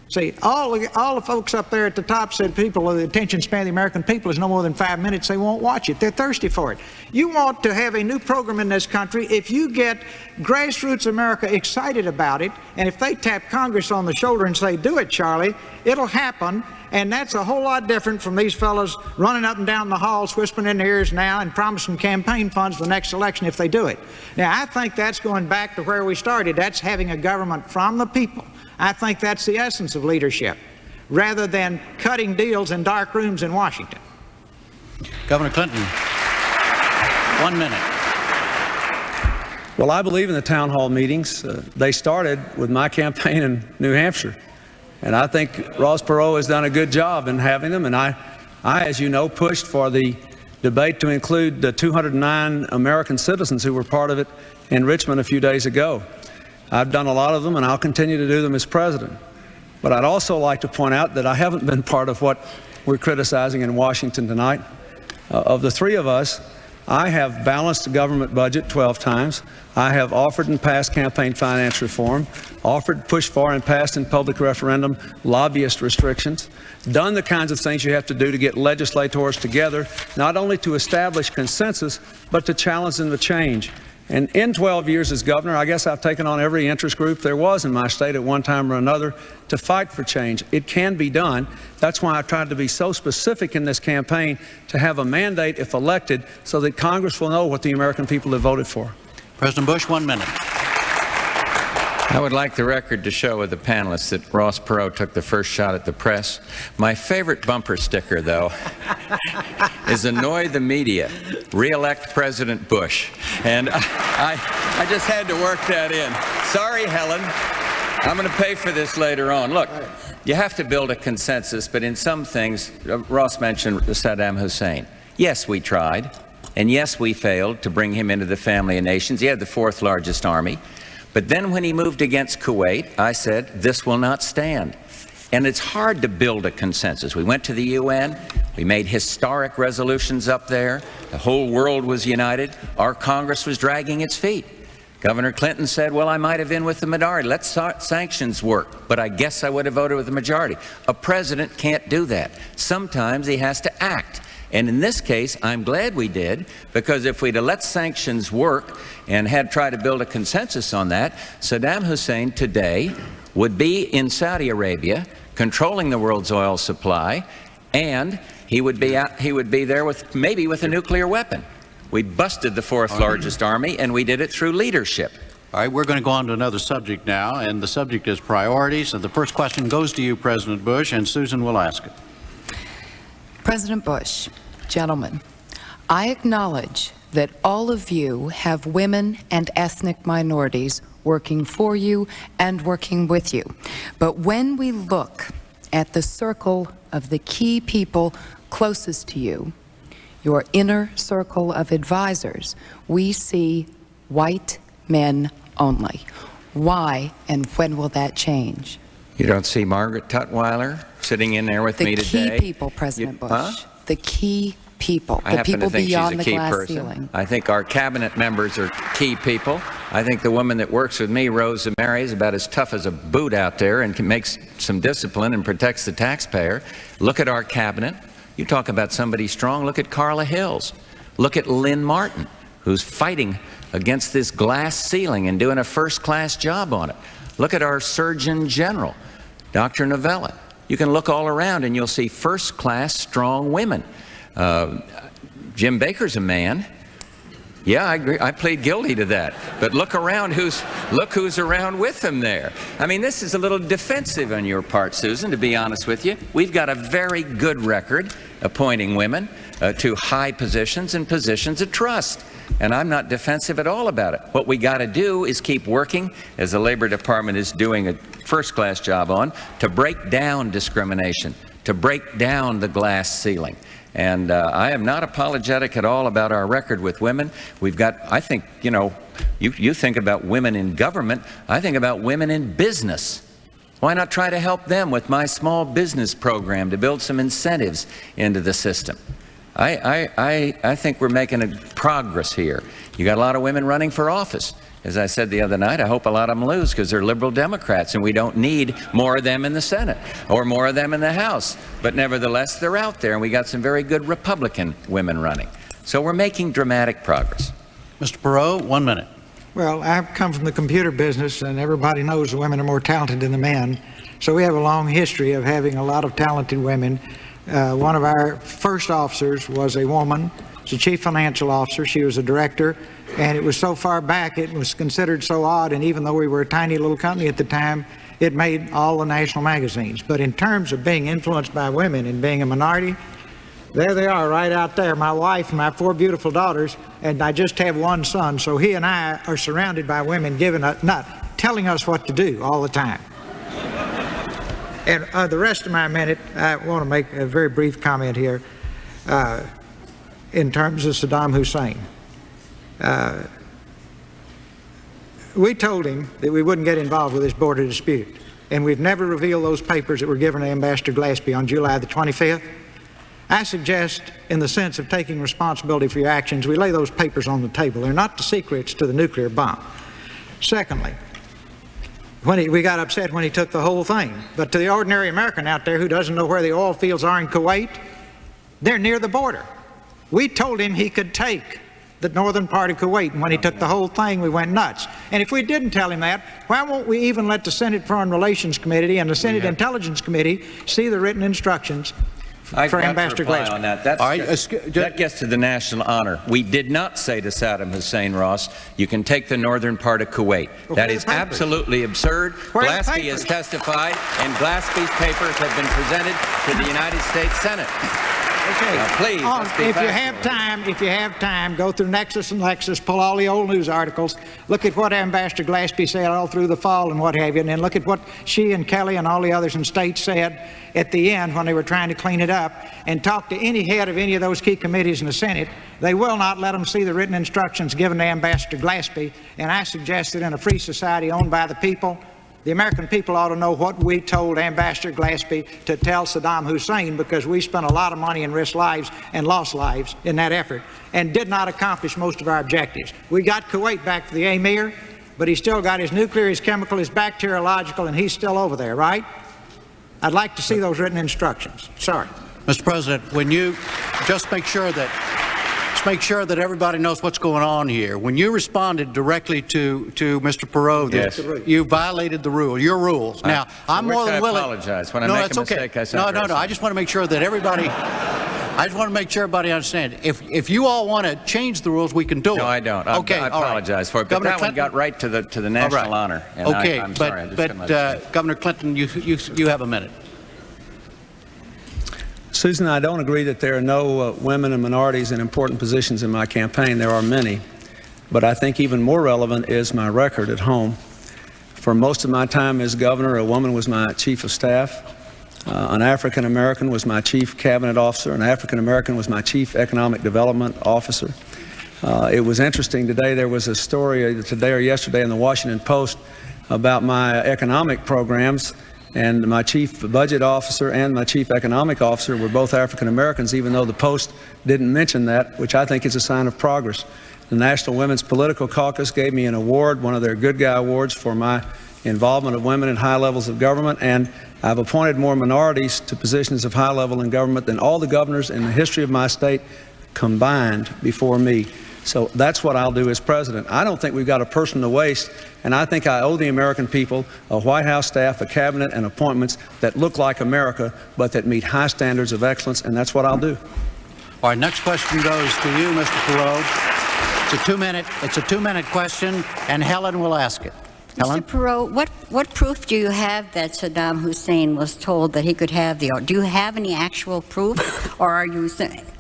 D: See, all the folks up there at the top said the attention span of the American people is no more than 5 minutes. They won't watch it. They're thirsty for it. You want to have a new program in this country. If you get grassroots America excited about it, and if they tap Congress on the shoulder and say, do it, Charlie, it'll happen. And that's a whole lot different from these fellows running up and down the halls, whispering in their ears now and promising campaign funds for the next election if they do it. Now, I think that's going back to where we started. That's having a government from the people. I think that's the essence of leadership, rather than cutting deals in dark rooms in Washington.
A: Governor Clinton, 1 minute.
B: Well, I believe in the town hall meetings. They started with my campaign in New Hampshire. And I think Ross Perot has done a good job in having them. And I, as you know, pushed for the debate to include the 209 American citizens who were part of it in Richmond a few days ago. I've done a lot of them, and I'll continue to do them as president. But I'd also like to point out that I haven't been part of what we're criticizing in Washington tonight. Of the three of us, I have balanced the government budget 12 times. I have offered and passed campaign finance reform, offered, pushed for, and passed in public referendum lobbyist restrictions, done the kinds of things you have to do to get legislators together, not only to establish consensus, but to challenge them to change. And in 12 years as governor, I guess I've taken on every interest group there was in my state at one time or another to fight for change. It can be done. That's why I tried to be so specific in this campaign to have a mandate if elected so that Congress will know what the American people have voted for.
A: President Bush, 1 minute.
C: I would like the record to show with the panelists that Ross Perot took the first shot at the press. My favorite bumper sticker, though, is "Annoy the Media, Re-elect President Bush." And I just had to work that in. Sorry, Helen. I'm going to pay for this later on. Look, you have to build a consensus, but in some things, Ross mentioned Saddam Hussein. Yes, we tried, and yes, we failed to bring him into the family of nations. He had the 4th largest army. But then when he moved against Kuwait, I said, this will not stand. And it's hard to build a consensus. We went to the UN. We made historic resolutions up there. The whole world was united. Our Congress was dragging its feet. Governor Clinton said, well, I might have been with the minority. Let sanctions work. But I guess I would have voted with the majority. A president can't do that. Sometimes he has to act. And in this case, I'm glad we did, because if we'd have let sanctions work and had tried to build a consensus on that, Saddam Hussein today would be in Saudi Arabia, controlling the world's oil supply, and he would be there with maybe with a nuclear weapon. We busted the 4th largest army, and we did it through leadership.
A: All right, we're going to go on to another subject now, and the subject is priorities. And the first question goes to you, President Bush, and Susan will ask it.
E: President Bush, gentlemen, I acknowledge that all of you have women and ethnic minorities working for you and working with you. But when we look at the circle of the key people closest to you, your inner circle of advisors, we see white men only. Why and when will that change?
C: You don't see Margaret Tutwiler sitting in there with me today?
E: The key people, President Bush. The key people.
C: The
E: people beyond the
C: key
E: glass
C: person.
E: ceiling.
C: I think our cabinet members are key people. I think the woman that works with me, Rosa Mary, is about as tough as a boot out there and makes some discipline and protects the taxpayer. Look at our cabinet. You talk about somebody strong. Look at Carla Hills. Look at Lynn Martin, who's fighting against this glass ceiling and doing a first-class job on it. Look at our Surgeon General, Dr. Novella. You can look all around and you'll see first-class, strong women. Jim Baker's a man. Yeah, I agree. I plead guilty to that. But look around, look who's around with him there. I mean, this is a little defensive on your part, Susan, to be honest with you. We've got a very good record appointing women to high positions and positions of trust. And I'm not defensive at all about it. What we got to do is keep working, as the Labor Department is doing a first-class job on, to break down discrimination, to break down the glass ceiling. And I am not apologetic at all about our record with women. We've got, I think, you know, you think about women in government, I think about women in business. Why not try to help them with my small business program to build some incentives into the system? I think we're making progress here. You got a lot of women running for office. As I said the other night, I hope a lot of them lose because they're liberal Democrats and we don't need more of them in the Senate or more of them in the House. But nevertheless, they're out there and we got some very good Republican women running. So we're making dramatic progress.
A: Mr. Perot, 1 minute.
D: Well, I've come from the computer business, and everybody knows the women are more talented than the men. So we have a long history of having a lot of talented women. One of our first officers was a woman. She's a chief financial officer. She was a director. And it was so far back, it was considered so odd. And even though we were a tiny little company at the time, it made all the national magazines. But in terms of being influenced by women and being a minority, there they are right out there. My wife and my 4 beautiful daughters, and I just have one son. So he and I are surrounded by women telling us what to do all the time. And the rest of my minute, I want to make a very brief comment here in terms of Saddam Hussein. We told him that we wouldn't get involved with this border dispute, and we've never revealed those papers that were given to Ambassador Glaspie on July the 25th. I suggest, in the sense of taking responsibility for your actions, we lay those papers on the table. They're not the secrets to the nuclear bomb. Secondly, we got upset when he took the whole thing. But to the ordinary American out there who doesn't know where the oil fields are in Kuwait, they're near the border. We told him he could take the northern part of Kuwait, and when he took the whole thing, we went nuts. And if we didn't tell him that, why won't we even let the Senate Foreign Relations Committee and the Senate Intelligence Committee see the written instructions
C: I've
D: for
C: got to
D: Ambassador
C: reply
D: Glasper.
C: on that. That gets to the national honor. We did not say to Saddam Hussein, Ross, you can take the northern part of Kuwait.
D: Well,
C: that is absolutely absurd.
D: Where are the
C: Glaspie has
D: papers?
C: testified, and Glaspie's papers have been presented to the United States Senate.
D: Okay.
C: Now, please, let's be
D: if you
C: factual.
D: have time, go through Nexus and Lexus, pull all the old news articles, look at what Ambassador Glaspie said all through the fall and what have you, and then look at what she and Kelly and all the others in state said at the end when they were trying to clean it up, and talk to any head of any of those key committees in the Senate. They will not let them see the written instructions given to Ambassador Glaspie, and I suggest that in a free society owned by the people, the American people ought to know what we told Ambassador Glaspie to tell Saddam Hussein, because we spent a lot of money and risked lives and lost lives in that effort and did not accomplish most of our objectives. We got Kuwait back to the emir, but he's still got his nuclear, his chemical, his bacteriological, and he's still over there, right? I'd like to see those written instructions. Sorry.
A: Mr. President, when you just make sure that everybody knows what's going on here. When you responded directly to Mr. Perot,
C: Yes.
A: you violated the rule, your rules. Now, I'm more than willing.
C: I apologize. When I
A: No,
C: make
A: it's
C: a
A: okay.
C: mistake, I sound
A: No. I just want to make sure that everybody. I just want to make sure everybody understands. If you all want to change the rules, we can do it.
C: No, I don't.
A: Okay,
C: I
A: all right.
C: apologize for it. But
A: Governor
C: that one
A: Clinton?
C: got right to the
A: All
C: national
A: right.
C: honor. And
A: Okay,
C: I'm sorry. I just couldn't let it
A: but Governor Clinton, you have a minute.
B: Susan, I don't agree that there are no women and minorities in important positions in my campaign. There are many. But I think even more relevant is my record at home. For most of my time as governor, a woman was my chief of staff. An African American was my chief cabinet officer. An African American was my chief economic development officer. It was interesting today, there was a story today or yesterday in the Washington Post about my economic programs, and my chief budget officer and my chief economic officer were both African Americans, even though the Post didn't mention that, which I think is a sign of progress. The National Women's Political Caucus gave me an award, one of their Good Guy Awards, for my involvement of women in high levels of government, and I've appointed more minorities to positions of high level in government than all the governors in the history of my state combined before me. So that's what I'll do as president. I don't think we've got a person to waste, and I think I owe the American people a White House staff, a cabinet, and appointments that look like America, but that meet high standards of excellence, and that's what I'll do.
A: All right, next question goes to you, Mr. Perot. It's a two-minute question, and Helen will ask it. Helen?
F: Mr. Perot, what proof do you have that Saddam Hussein was told that he could have the? Do you have any actual proof, or are you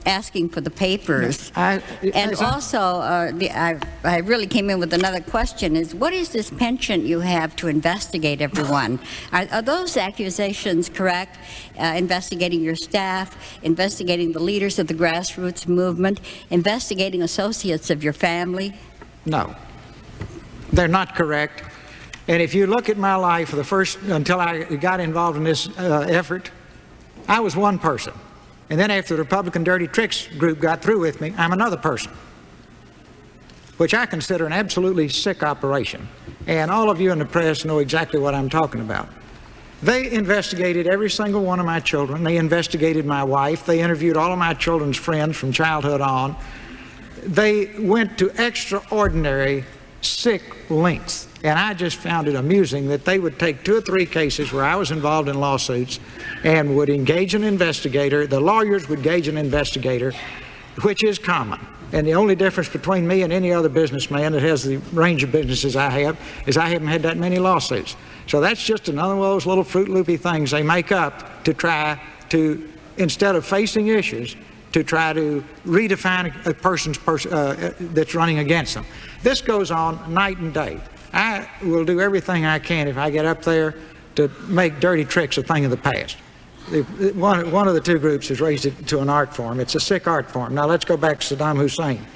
F: asking for the papers? And also, I really came in with another question: is what is this penchant you have to investigate everyone? Are those accusations correct? Investigating your staff, investigating the leaders of the grassroots movement, investigating associates of your family?
D: No, they're not correct. And if you look at my life for the first, until I got involved in this effort, I was one person. And then after the Republican Dirty Tricks group got through with me, I'm another person, which I consider an absolutely sick operation. And all of you in the press know exactly what I'm talking about. They investigated every single one of my children. They investigated my wife. They interviewed all of my children's friends from childhood on. They went to extraordinary sick lengths. And I just found it amusing that they would take 2 or 3 cases where I was involved in lawsuits and would engage an investigator. The lawyers would engage an investigator, which is common. And the only difference between me and any other businessman that has the range of businesses I have is I haven't had that many lawsuits. So that's just another one of those little Fruit Loopy things they make up to try to, instead of facing issues, to try to redefine a person's that's running against them. This goes on night and day. I will do everything I can if I get up there to make dirty tricks a thing of the past. One of the 2 groups has raised it to an art form. It's a sick art form. Now let's go back to Saddam Hussein.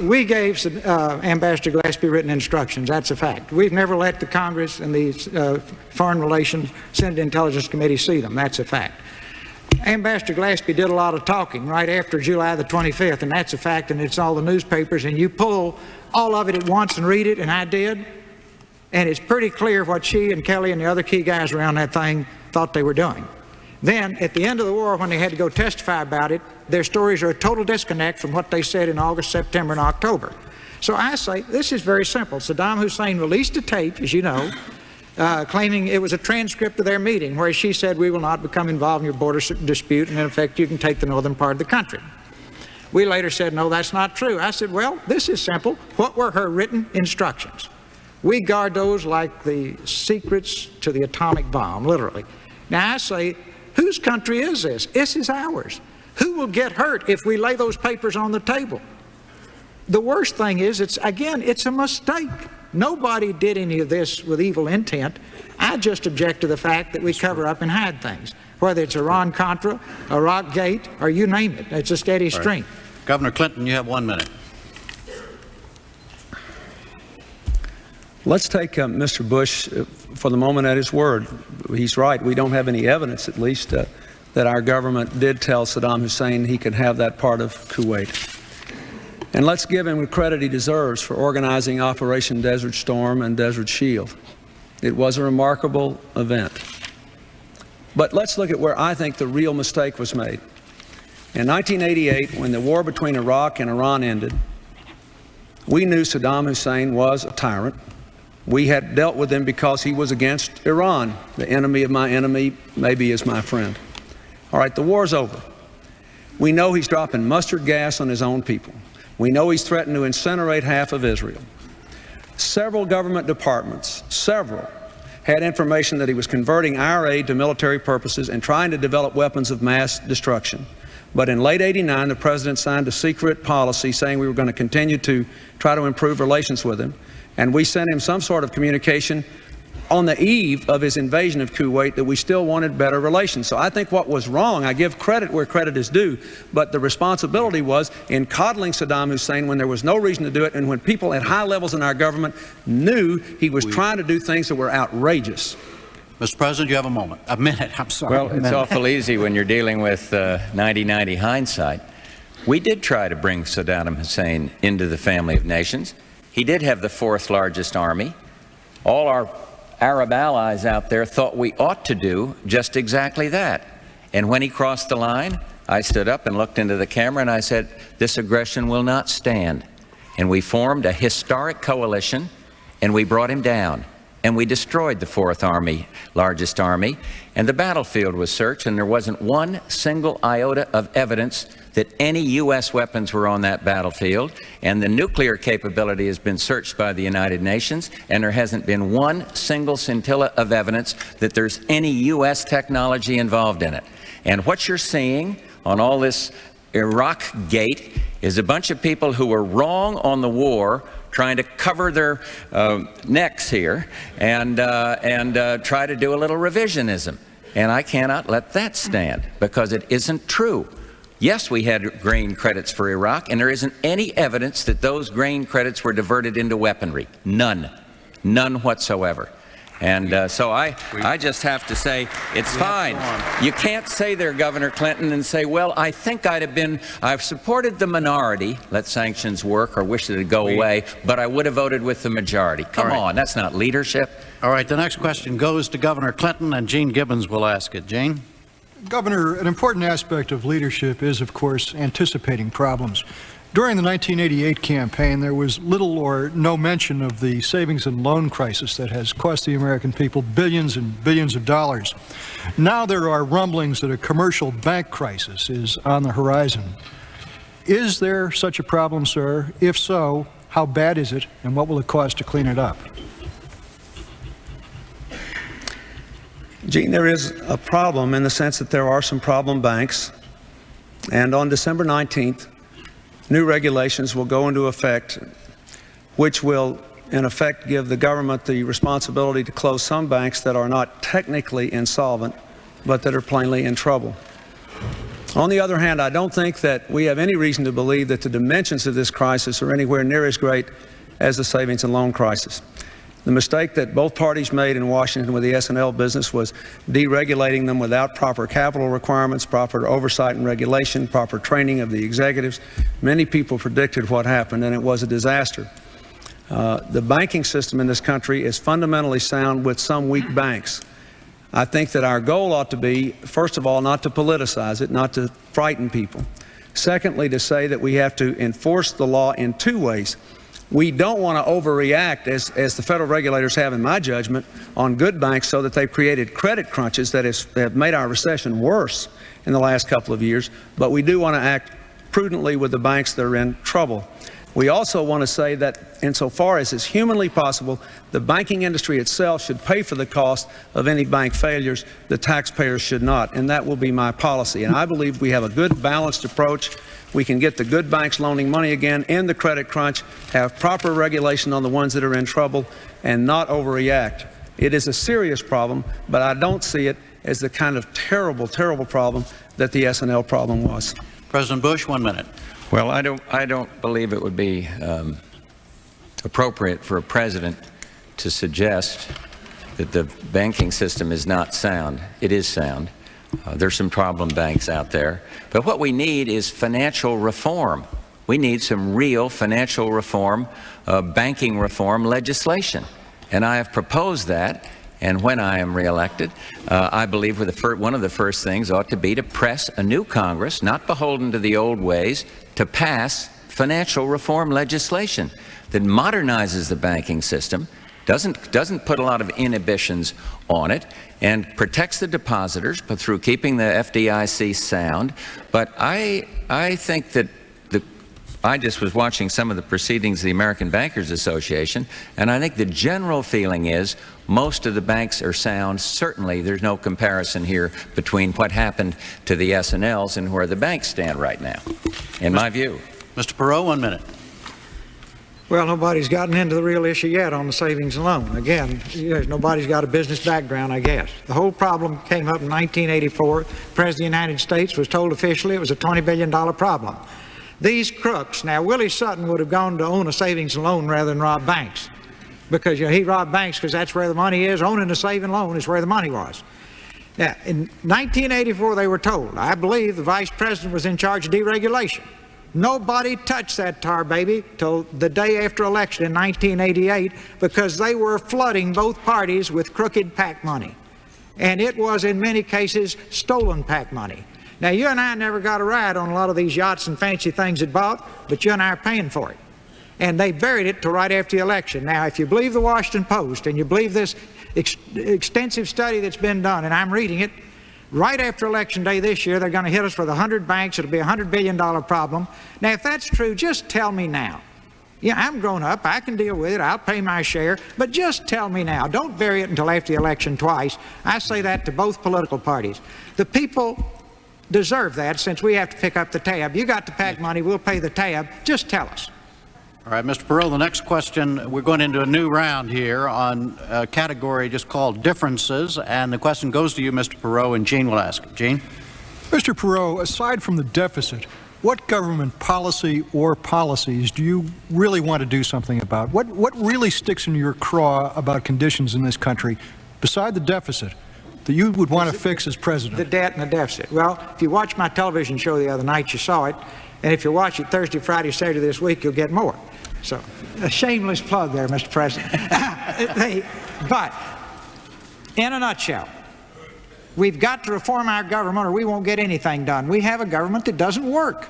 D: We gave Ambassador Glaspie written instructions. That's a fact. We've never let the Congress and the Foreign Relations Senate Intelligence Committee see them. That's a fact. Ambassador Glaspie did a lot of talking right after July the 25th, and that's a fact, and it's all the newspapers, and you pull all of it at once and read it, and I did, and it's pretty clear what she and Kelly and the other key guys around that thing thought they were doing. Then, at the end of the war, when they had to go testify about it, their stories are a total disconnect from what they said in August, September, and October. So I say, this is very simple. Saddam Hussein released a tape, as you know, claiming it was a transcript of their meeting where she said, "We will not become involved in your border dispute, and in effect, you can take the northern part of the country." We later said, "No, that's not true." I said, "Well, this is simple. What were her written instructions? We guard those like the secrets to the atomic bomb, literally." Now I say, whose country is this? This is ours. Who will get hurt if we lay those papers on the table? The worst thing is, it's a mistake. Nobody did any of this with evil intent. I just object to the fact that we cover up and hide things, whether it's Iran-Contra, Iraq-Gate, or you name it. It's a steady stream.
A: Right. Governor Clinton, you have 1 minute.
B: Let's take Mr. Bush for the moment at his word. He's right. We don't have any evidence, at least, that our government did tell Saddam Hussein he could have that part of Kuwait. And let's give him the credit he deserves for organizing Operation Desert Storm and Desert Shield. It was a remarkable event. But let's look at where I think the real mistake was made. In 1988, when the war between Iraq and Iran ended, we knew Saddam Hussein was a tyrant. We had dealt with him because he was against Iran. The enemy of my enemy maybe is my friend. All right, the war's over. We know he's dropping mustard gas on his own people. We know he's threatened to incinerate half of Israel. Several government departments, had information that he was converting our aid to military purposes and trying to develop weapons of mass destruction. But in late '89, the president signed a secret policy saying we were going to continue to try to improve relations with him. And we sent him some sort of communication on the eve of his invasion of Kuwait that we still wanted better relations. So I think what was wrong, I give credit where credit is due, but the responsibility was in coddling Saddam Hussein when there was no reason to do it and when people at high levels in our government knew he was trying to do things that were outrageous.
A: Mr. President, you have a minute. I'm sorry.
C: Well, it's awful easy when you're dealing with 90-90 hindsight. We did try to bring Saddam Hussein into the family of nations. He did have the 4th largest army. All our Arab allies out there thought we ought to do just exactly that. And when he crossed the line, I stood up and looked into the camera and I said, this aggression will not stand. And we formed a historic coalition and we brought him down. And we destroyed the 4th army, largest army, and the battlefield was searched, and there wasn't one single iota of evidence that any U.S. weapons were on that battlefield, and the nuclear capability has been searched by the United Nations, and there hasn't been one single scintilla of evidence that there's any U.S. technology involved in it. And what you're seeing on all this Iraq gate is a bunch of people who were wrong on the war, trying to cover their necks here and try to do a little revisionism. And I cannot let that stand because it isn't true. Yes, we had grain credits for Iraq, and there isn't any evidence that those grain credits were diverted into weaponry. None. None whatsoever. And so I just have to say, it's fine. You can't say there, Governor Clinton, and say, well, I think I've supported the minority, let sanctions work or wish that it'd go away, but I would have voted with the majority. Come on, that's not leadership.
A: All right, the next question goes to Governor Clinton, and Gene Gibbons will ask it. Gene?
G: Governor, an important aspect of leadership is, of course, anticipating problems. During the 1988 campaign, there was little or no mention of the savings and loan crisis that has cost the American people billions and billions of dollars. Now there are rumblings that a commercial bank crisis is on the horizon. Is there such a problem, sir? If so, how bad is it, and what will it cost to clean it up?
B: Gene, there is a problem in the sense that there are some problem banks, and on December 19th, new regulations will go into effect, which will, in effect, give the government the responsibility to close some banks that are not technically insolvent, but that are plainly in trouble. On the other hand, I don't think that we have any reason to believe that the dimensions of this crisis are anywhere near as great as the savings and loan crisis. The mistake that both parties made in Washington with the S&L business was deregulating them without proper capital requirements, proper oversight and regulation, proper training of the executives. Many people predicted what happened, and it was a disaster. The banking system in this country is fundamentally sound with some weak banks. I think that our goal ought to be, first of all, not to politicize it, not to frighten people. Secondly, to say that we have to enforce the law in two ways. We don't want to overreact, as the federal regulators have, in my judgment, on good banks so that they've created credit crunches that have made our recession worse in the last couple of years. But we do want to act prudently with the banks that are in trouble. We also want to say that insofar as is humanly possible, the banking industry itself should pay for the cost of any bank failures. The taxpayers should not, and that will be my policy. And I believe we have a good balanced approach. We can get the good banks loaning money again, end the credit crunch, have proper regulation on the ones that are in trouble, and not overreact. It is a serious problem, but I don't see it as the kind of terrible, terrible problem that the S&L problem was.
A: President Bush, 1 minute.
C: Well, I don't believe it would be appropriate for a president to suggest that the banking system is not sound. It is sound. There's some problem banks out there. But what we need is financial reform. We need some real financial reform, banking reform legislation. And I have proposed that. And when I am reelected, I believe one of the first things ought to be to press a new Congress, not beholden to the old ways, to pass financial reform legislation that modernizes the banking system, doesn't put a lot of inhibitions on it, and protects the depositors, but through keeping the FDIC sound. But I think that I just was watching some of the proceedings of the American Bankers Association, and I think the general feeling is most of the banks are sound. Certainly, there's no comparison here between what happened to the S&Ls and where the banks stand right now, in my view.
A: Mr. Perot, 1 minute.
D: Well, nobody's gotten into the real issue yet on the savings and loan. Again, nobody's got a business background, I guess. The whole problem came up in 1984. The President of the United States was told officially it was a $20 billion problem. These crooks, now Willie Sutton would have gone to own a savings and loan rather than rob banks, because he robbed banks because that's where the money is. Owning a saving loan is where the money was. Now, in 1984, they were told, I believe the vice president was in charge of deregulation. Nobody touched that tar baby till the day after election in 1988, because they were flooding both parties with crooked PAC money. And it was, in many cases, stolen PAC money. Now, you and I never got a ride on a lot of these yachts and fancy things it bought, but you and I are paying for it. And they buried it till right after the election. Now, if you believe the Washington Post and you believe this extensive study that's been done, and I'm reading it, right after Election Day this year, they're going to hit us with 100 banks. It'll be a $100 billion problem. Now, if that's true, just tell me now. Yeah, I'm grown up. I can deal with it. I'll pay my share. But just tell me now. Don't bury it until after the election twice. I say that to both political parties. The people deserve that, since we have to pick up the tab. You got the PAC money. We'll pay the tab. Just tell us.
A: All right, Mr. Perot, the next question, we're going into a new round here on a category just called differences, and the question goes to you, Mr. Perot, and Gene will ask. Gene?
G: Mr. Perot, aside from the deficit, what government policy or policies do you really want to do something about? What really sticks in your craw about conditions in this country, beside the deficit, that you would want to fix as president?
D: The debt and the deficit. Well, if you watched my television show the other night, you saw it. And if you watch it Thursday, Friday, Saturday this week, you'll get more. So, a shameless plug there, Mr. President. But, in a nutshell, we've got to reform our government or we won't get anything done. We have a government that doesn't work.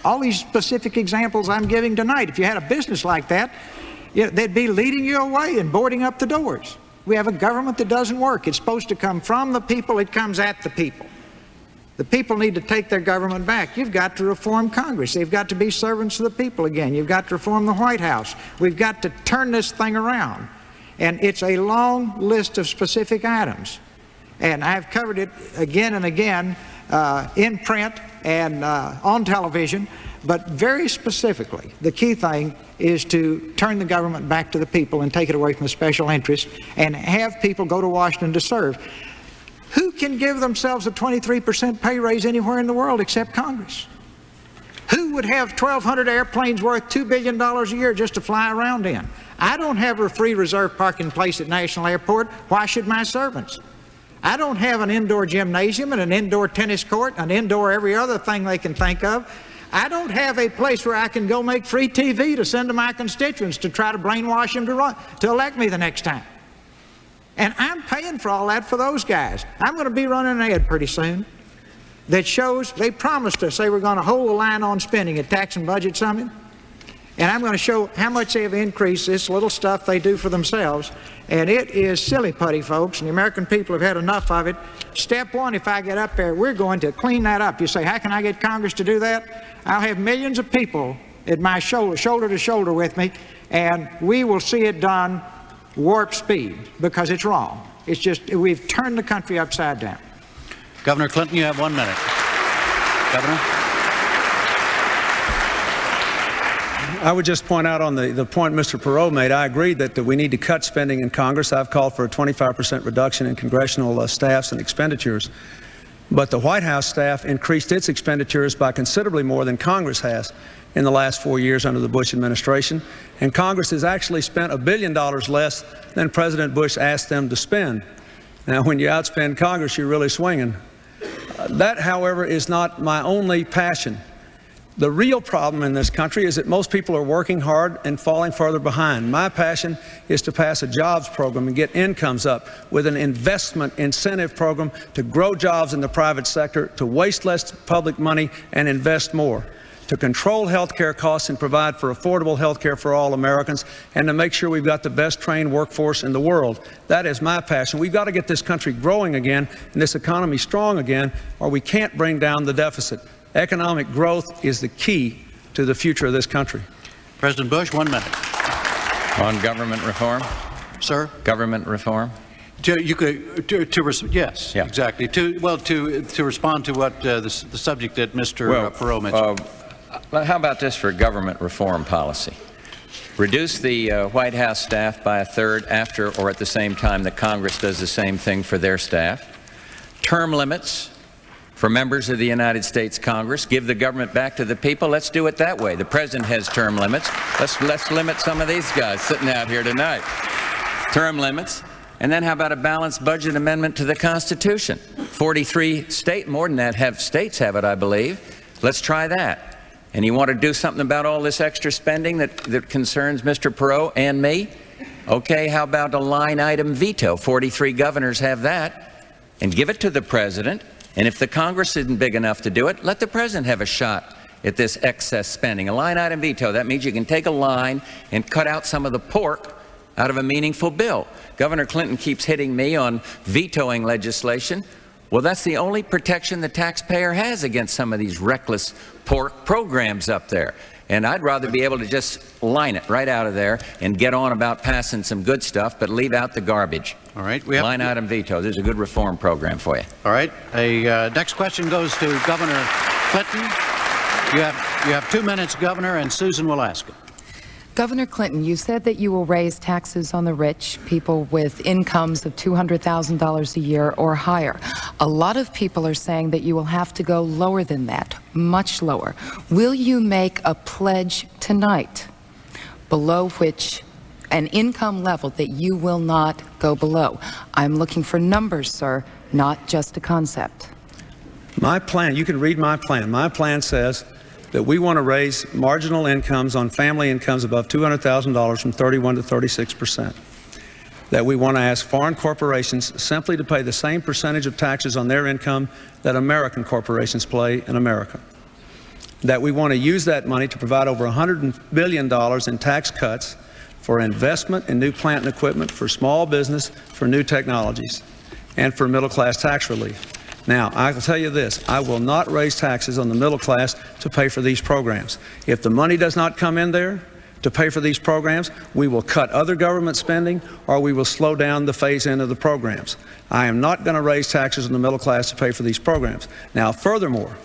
D: All these specific examples I'm giving tonight, if you had a business like that, they'd be leading you away and boarding up the doors. We have a government that doesn't work. It's supposed to come from the people. It comes at the people. The people need to take their government back. You've got to reform Congress. They've got to be servants of the people again. You've got to reform the White House. We've got to turn this thing around. And it's a long list of specific items. And I've covered it again and again in print and on television. But very specifically, the key thing is to turn the government back to the people and take it away from the special interests and have people go to Washington to serve. Who can give themselves a 23% pay raise anywhere in the world except Congress? Who would have 1,200 airplanes worth $2 billion a year just to fly around in? I don't have a free reserve parking place at National Airport. Why should my servants? I don't have an indoor gymnasium and an indoor tennis court, an indoor every other thing they can think of. I don't have a place where I can go make free TV to send to my constituents to try to brainwash them to elect me the next time. And I'm paying for all that for those guys. I'm going to be running an ad pretty soon that shows they promised us they were going to hold the line on spending at Tax and Budget Summit. And I'm going to show how much they have increased this little stuff they do for themselves. And it is silly putty, folks, and the American people have had enough of it. Step one, if I get up there, we're going to clean that up. You say, how can I get Congress to do that? I'll have millions of people at my shoulder to shoulder with me, and we will see it done warp speed, because it's wrong. It's just, we've turned the country upside down.
A: Governor Clinton, you have 1 minute. Governor?
B: I would just point out on the point Mr. Perot made, I agree that we need to cut spending in Congress. I've called for a 25% reduction in congressional staffs and expenditures. But the White House staff increased its expenditures by considerably more than Congress has in the last 4 years under the Bush administration. And Congress has actually spent $1 billion less than President Bush asked them to spend. Now, when you outspend Congress, you're really swinging. That, however, is not my only passion. The real problem in this country is that most people are working hard and falling further behind. My passion is to pass a jobs program and get incomes up with an investment incentive program to grow jobs in the private sector, to waste less public money and invest more, to control health care costs and provide for affordable health care for all Americans, and to make sure we've got the best trained workforce in the world. That is my passion. We've got to get this country growing again and this economy strong again, or we can't bring down the deficit. Economic growth is the key to the future of this country.
A: President Bush, 1 minute.
C: On government reform?
A: Sir?
C: Government reform?
A: Yes,
C: Yeah.
A: exactly. To respond to what the subject that Mr. Perot mentioned.
C: How about this for government reform policy? Reduce the White House staff by a third after or at the same time that Congress does the same thing for their staff. Term limits for members of the United States Congress. Give the government back to the people. Let's do it that way. The president has term limits. Let's limit some of these guys sitting out here tonight. Term limits. And then how about a balanced budget amendment to the Constitution? 43 more than that states have it, I believe. Let's try that. And you want to do something about all this extra spending that concerns Mr. Perot and me? Okay, how about a line item veto? 43 governors have that. And give it to the president. And if the Congress isn't big enough to do it, let the president have a shot at this excess spending. A line item veto, that means you can take a line and cut out some of the pork out of a meaningful bill. Governor Clinton keeps hitting me on vetoing legislation. Well, that's the only protection the taxpayer has against some of these reckless pork programs up there. And I'd rather be able to just line it right out of there and get on about passing some good stuff, but leave out the garbage.
A: All right.
C: Line item veto. There's a good reform program for you.
A: All right. Next question goes to Governor Clinton. You have 2 minutes, Governor, and Susan will ask it.
E: Governor Clinton, you said that you will raise taxes on the rich, people with incomes of $200,000 a year or higher. A lot of people are saying that you will have to go lower than that, much lower. Will you make a pledge tonight below which an income level that you will not go below? I'm looking for numbers, sir, not just a concept.
B: My plan, you can read my plan. My plan says that we want to raise marginal incomes on family incomes above $200,000 from 31 to 36%. That we want to ask foreign corporations simply to pay the same percentage of taxes on their income that American corporations pay in America. That we want to use that money to provide over $100 billion in tax cuts for investment in new plant and equipment, for small business, for new technologies, and for middle-class tax relief. Now, I will tell you this, I will not raise taxes on the middle class to pay for these programs. If the money does not come in there to pay for these programs, we will cut other government spending or we will slow down the phase-in of the programs. I am not going to raise taxes on the middle class to pay for these programs. Now, furthermore,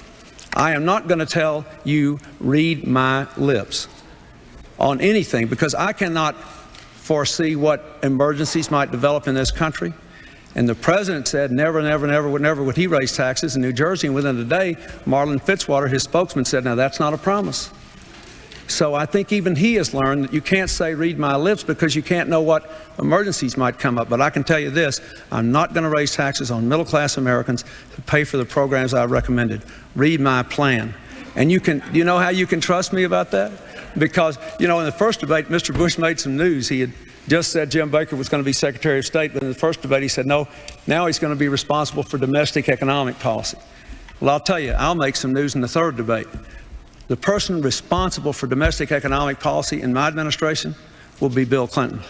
B: I am not going to tell you, read my lips on anything, because I cannot foresee what emergencies might develop in this country. And the president said never would he raise taxes in New Jersey. And within a day, Marlin Fitzwater, his spokesman, said, now that's not a promise. So I think even he has learned that you can't say read my lips because you can't know what emergencies might come up. But I can tell you this, I'm not going to raise taxes on middle-class Americans to pay for the programs I recommended. Read my plan. And you know how you can trust me about that? Because, in the first debate, Mr. Bush made some news. He had just said Jim Baker was going to be Secretary of State, but in the first debate he said no, now he's going to be responsible for domestic economic policy. Well, I'll tell you, I'll make some news in the third debate. the person responsible for domestic economic policy in my administration will be Bill Clinton.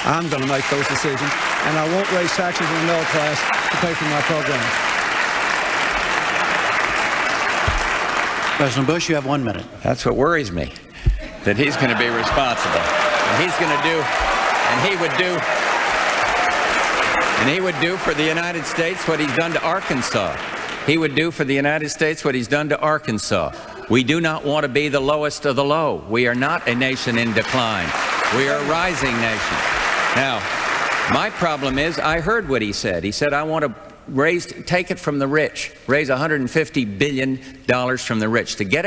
B: I'm going to make those decisions, and I won't raise taxes on the middle class to pay for my program.
A: President Bush, you have 1 minute.
C: That's what worries me, that he's going to be responsible. And he's going to do, and he would do for the United States what he's done to Arkansas. He would do for the United States what he's done to Arkansas. We do not want to be the lowest of the low. We are not a nation in decline. We are a rising nation. Now, my problem is, I heard what he said. He said, I want to take it from the rich, raise $150 billion from the rich. To get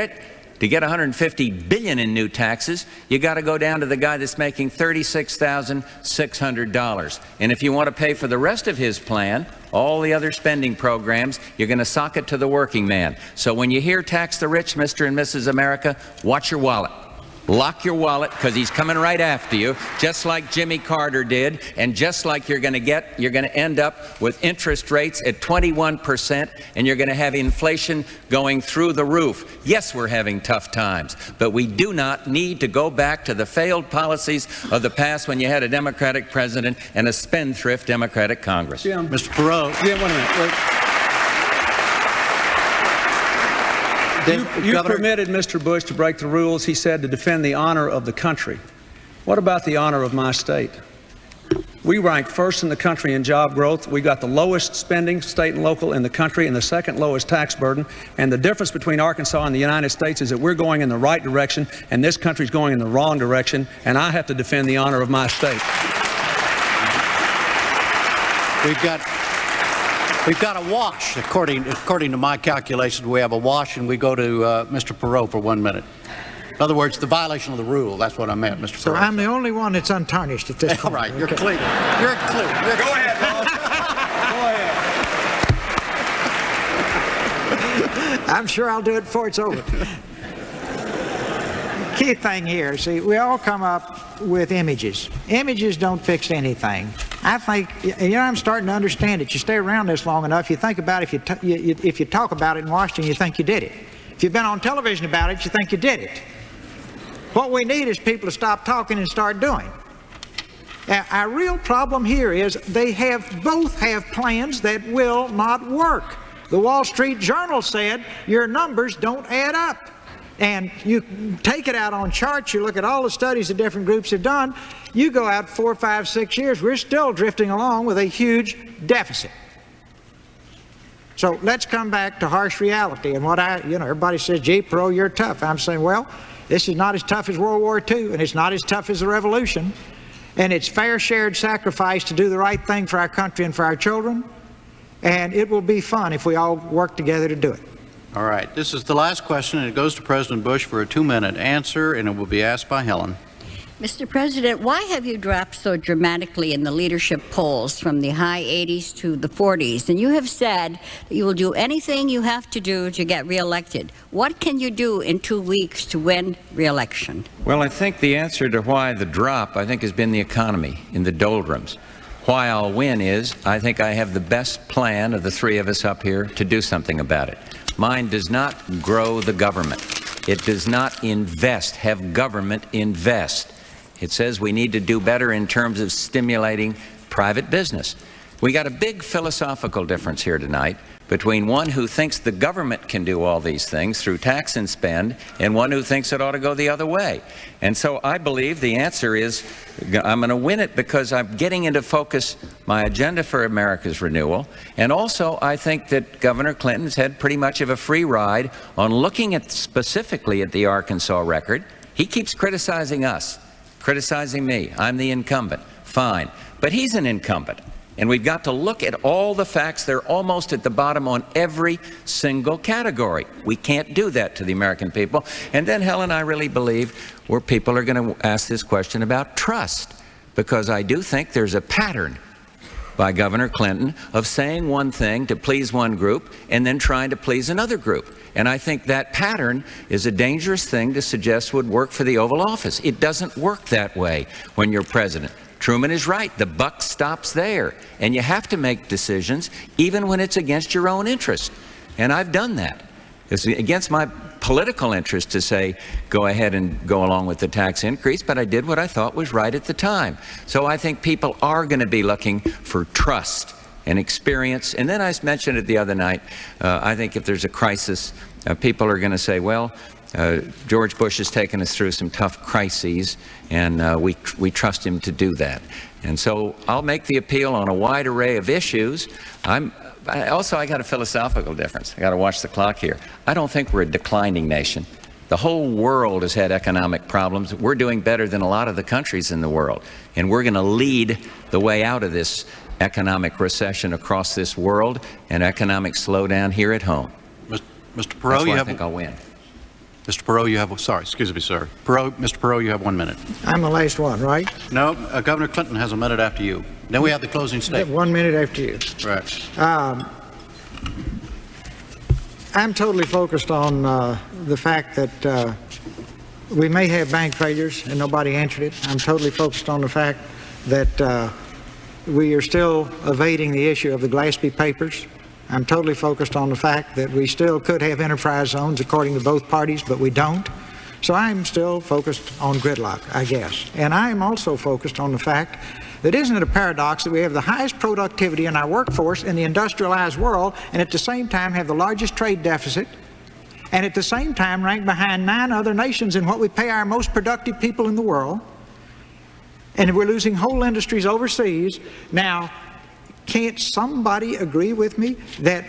C: $150 billion in new taxes, you got to go down to the guy that's making $36,600. And if you want to pay for the rest of his plan, all the other spending programs, you're going to sock it to the working man. So when you hear tax the rich, Mr. and Mrs. America, watch your wallet. Lock your wallet, because he's coming right after you, just like Jimmy Carter did, and just like you're going to end up with interest rates at 21%, and you're going to have inflation going through the roof. Yes, we're having tough times, but we do not need to go back to the failed policies of the past when you had a Democratic president and a spendthrift Democratic Congress.
B: Jim,
A: Mr. Perot.
B: Jim, 1 minute. Wait. You permitted Mr. Bush to break the rules, he said, to defend the honor of the country. What about the honor of my state? We ranked first in the country in job growth. We got the lowest spending, state and local, in the country, and the second lowest tax burden. And the difference between Arkansas and the United States is that we're going in the right direction, and this country's going in the wrong direction, and I have to defend the honor of my state.
A: We've got a wash. According to my calculations, we have a wash, and we go to Mr. Perot for 1 minute. In other words, the violation of the rule. That's what I meant, Mr. Perot.
D: So I'm the only one that's untarnished at this point.
A: All right, you're clear. You're clear.
B: Go ahead, Ross. Go ahead.
D: I'm sure I'll do it before it's over. Key thing here, see, we all come up with images. Images don't fix anything. I think, I'm starting to understand it. You stay around this long enough, you think about it, if you talk about it in Washington, you think you did it. If you've been on television about it, you think you did it. What we need is people to stop talking and start doing. Now, our real problem here is they both have plans that will not work. The Wall Street Journal said your numbers don't add up. And you take it out on charts, you look at all the studies that different groups have done, you go out 4, 5, 6 years, we're still drifting along with a huge deficit. So let's come back to harsh reality. And everybody says, gee, Perot, you're tough. I'm saying, well, this is not as tough as World War II, and it's not as tough as the Revolution. And it's fair shared sacrifice to do the right thing for our country and for our children. And it will be fun if we all work together to do it.
A: All right. This is the last question, and it goes to President Bush for a 2-minute answer, and it will be asked by Helen.
F: Mr. President, why have you dropped so dramatically in the leadership polls from the high 80s to the 40s? And you have said that you will do anything you have to do to get reelected. What can you do in 2 weeks to win reelection?
C: Well, I think the answer to why the drop, has been the economy in the doldrums. Why I'll win is I think I have the best plan of the three of us up here to do something about it. Mine does not grow the government. It does not have government invest. It says we need to do better in terms of stimulating private business. We got a big philosophical difference here tonight between one who thinks the government can do all these things through tax and spend and one who thinks it ought to go the other way. And so I believe the answer is I'm going to win it because I'm getting into focus my agenda for America's renewal. And also I think that Governor Clinton's had pretty much of a free ride on looking at specifically at the Arkansas record. He keeps criticizing us, criticizing me. I'm the incumbent. Fine. But he's an incumbent. And we've got to look at all the facts. They're almost at the bottom on every single category. We can't do that to the American people. And then, Helen, I really believe where people are going to ask this question about trust, because I do think there's a pattern by Governor Clinton of saying one thing to please one group and then trying to please another group. And I think that pattern is a dangerous thing to suggest would work for the Oval Office. It doesn't work that way when you're president. Truman is right. The buck stops there. And you have to make decisions even when it's against your own interest. And I've done that. It's against my political interest to say, go ahead and go along with the tax increase, but I did what I thought was right at the time. So I think people are going to be looking for trust and experience. And then I mentioned it the other night, I think if there's a crisis, people are going to say, well, George Bush has taken us through some tough crises, and we trust him to do that. And so I'll make the appeal on a wide array of issues. I got a philosophical difference. I got to watch the clock here. I don't think we're a declining nation. The whole world has had economic problems. We're doing better than a lot of the countries in the world, and we're going to lead the way out of this economic recession across this world and economic slowdown here at home.
A: Mr.
C: That's
A: Perot,
C: why I think I'll win.
A: Mr. Perot, you have, sorry, excuse me, sir. Mr. Perot, you have 1 minute.
D: I'm the last one, right?
A: No, Governor Clinton has a minute after you. Then we have the closing statement.
D: 1 minute after you.
A: Right.
D: I'm totally focused on the fact that we may have bank failures and nobody answered it. I'm totally focused on the fact that we are still evading the issue of the Glaspie papers. I'm totally focused on the fact that we still could have enterprise zones according to both parties, but we don't. So I'm still focused on gridlock, I guess. And I'm also focused on the fact that isn't it a paradox that we have the highest productivity in our workforce in the industrialized world and at the same time have the largest trade deficit and at the same time rank behind 9 other nations in what we pay our most productive people in the world, and we're losing whole industries overseas. Now, can't somebody agree with me that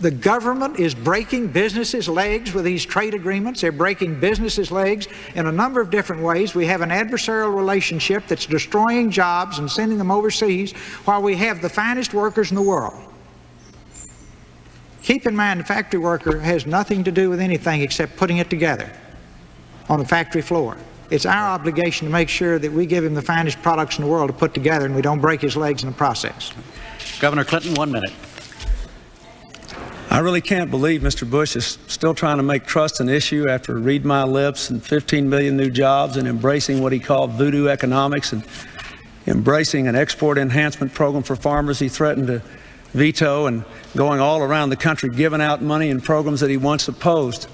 D: the government is breaking businesses' legs with these trade agreements? They're breaking businesses' legs in a number of different ways. We have an adversarial relationship that's destroying jobs and sending them overseas while we have the finest workers in the world. Keep in mind, the factory worker has nothing to do with anything except putting it together on the factory floor. It's our obligation to make sure that we give him the finest products in the world to put together and we don't break his legs in the process.
A: Governor Clinton, 1 minute.
B: I really can't believe Mr. Bush is still trying to make trust an issue after Read My Lips and 15 million new jobs and embracing what he called voodoo economics and embracing an export enhancement program for farmers he threatened to veto and going all around the country giving out money in programs that he once opposed.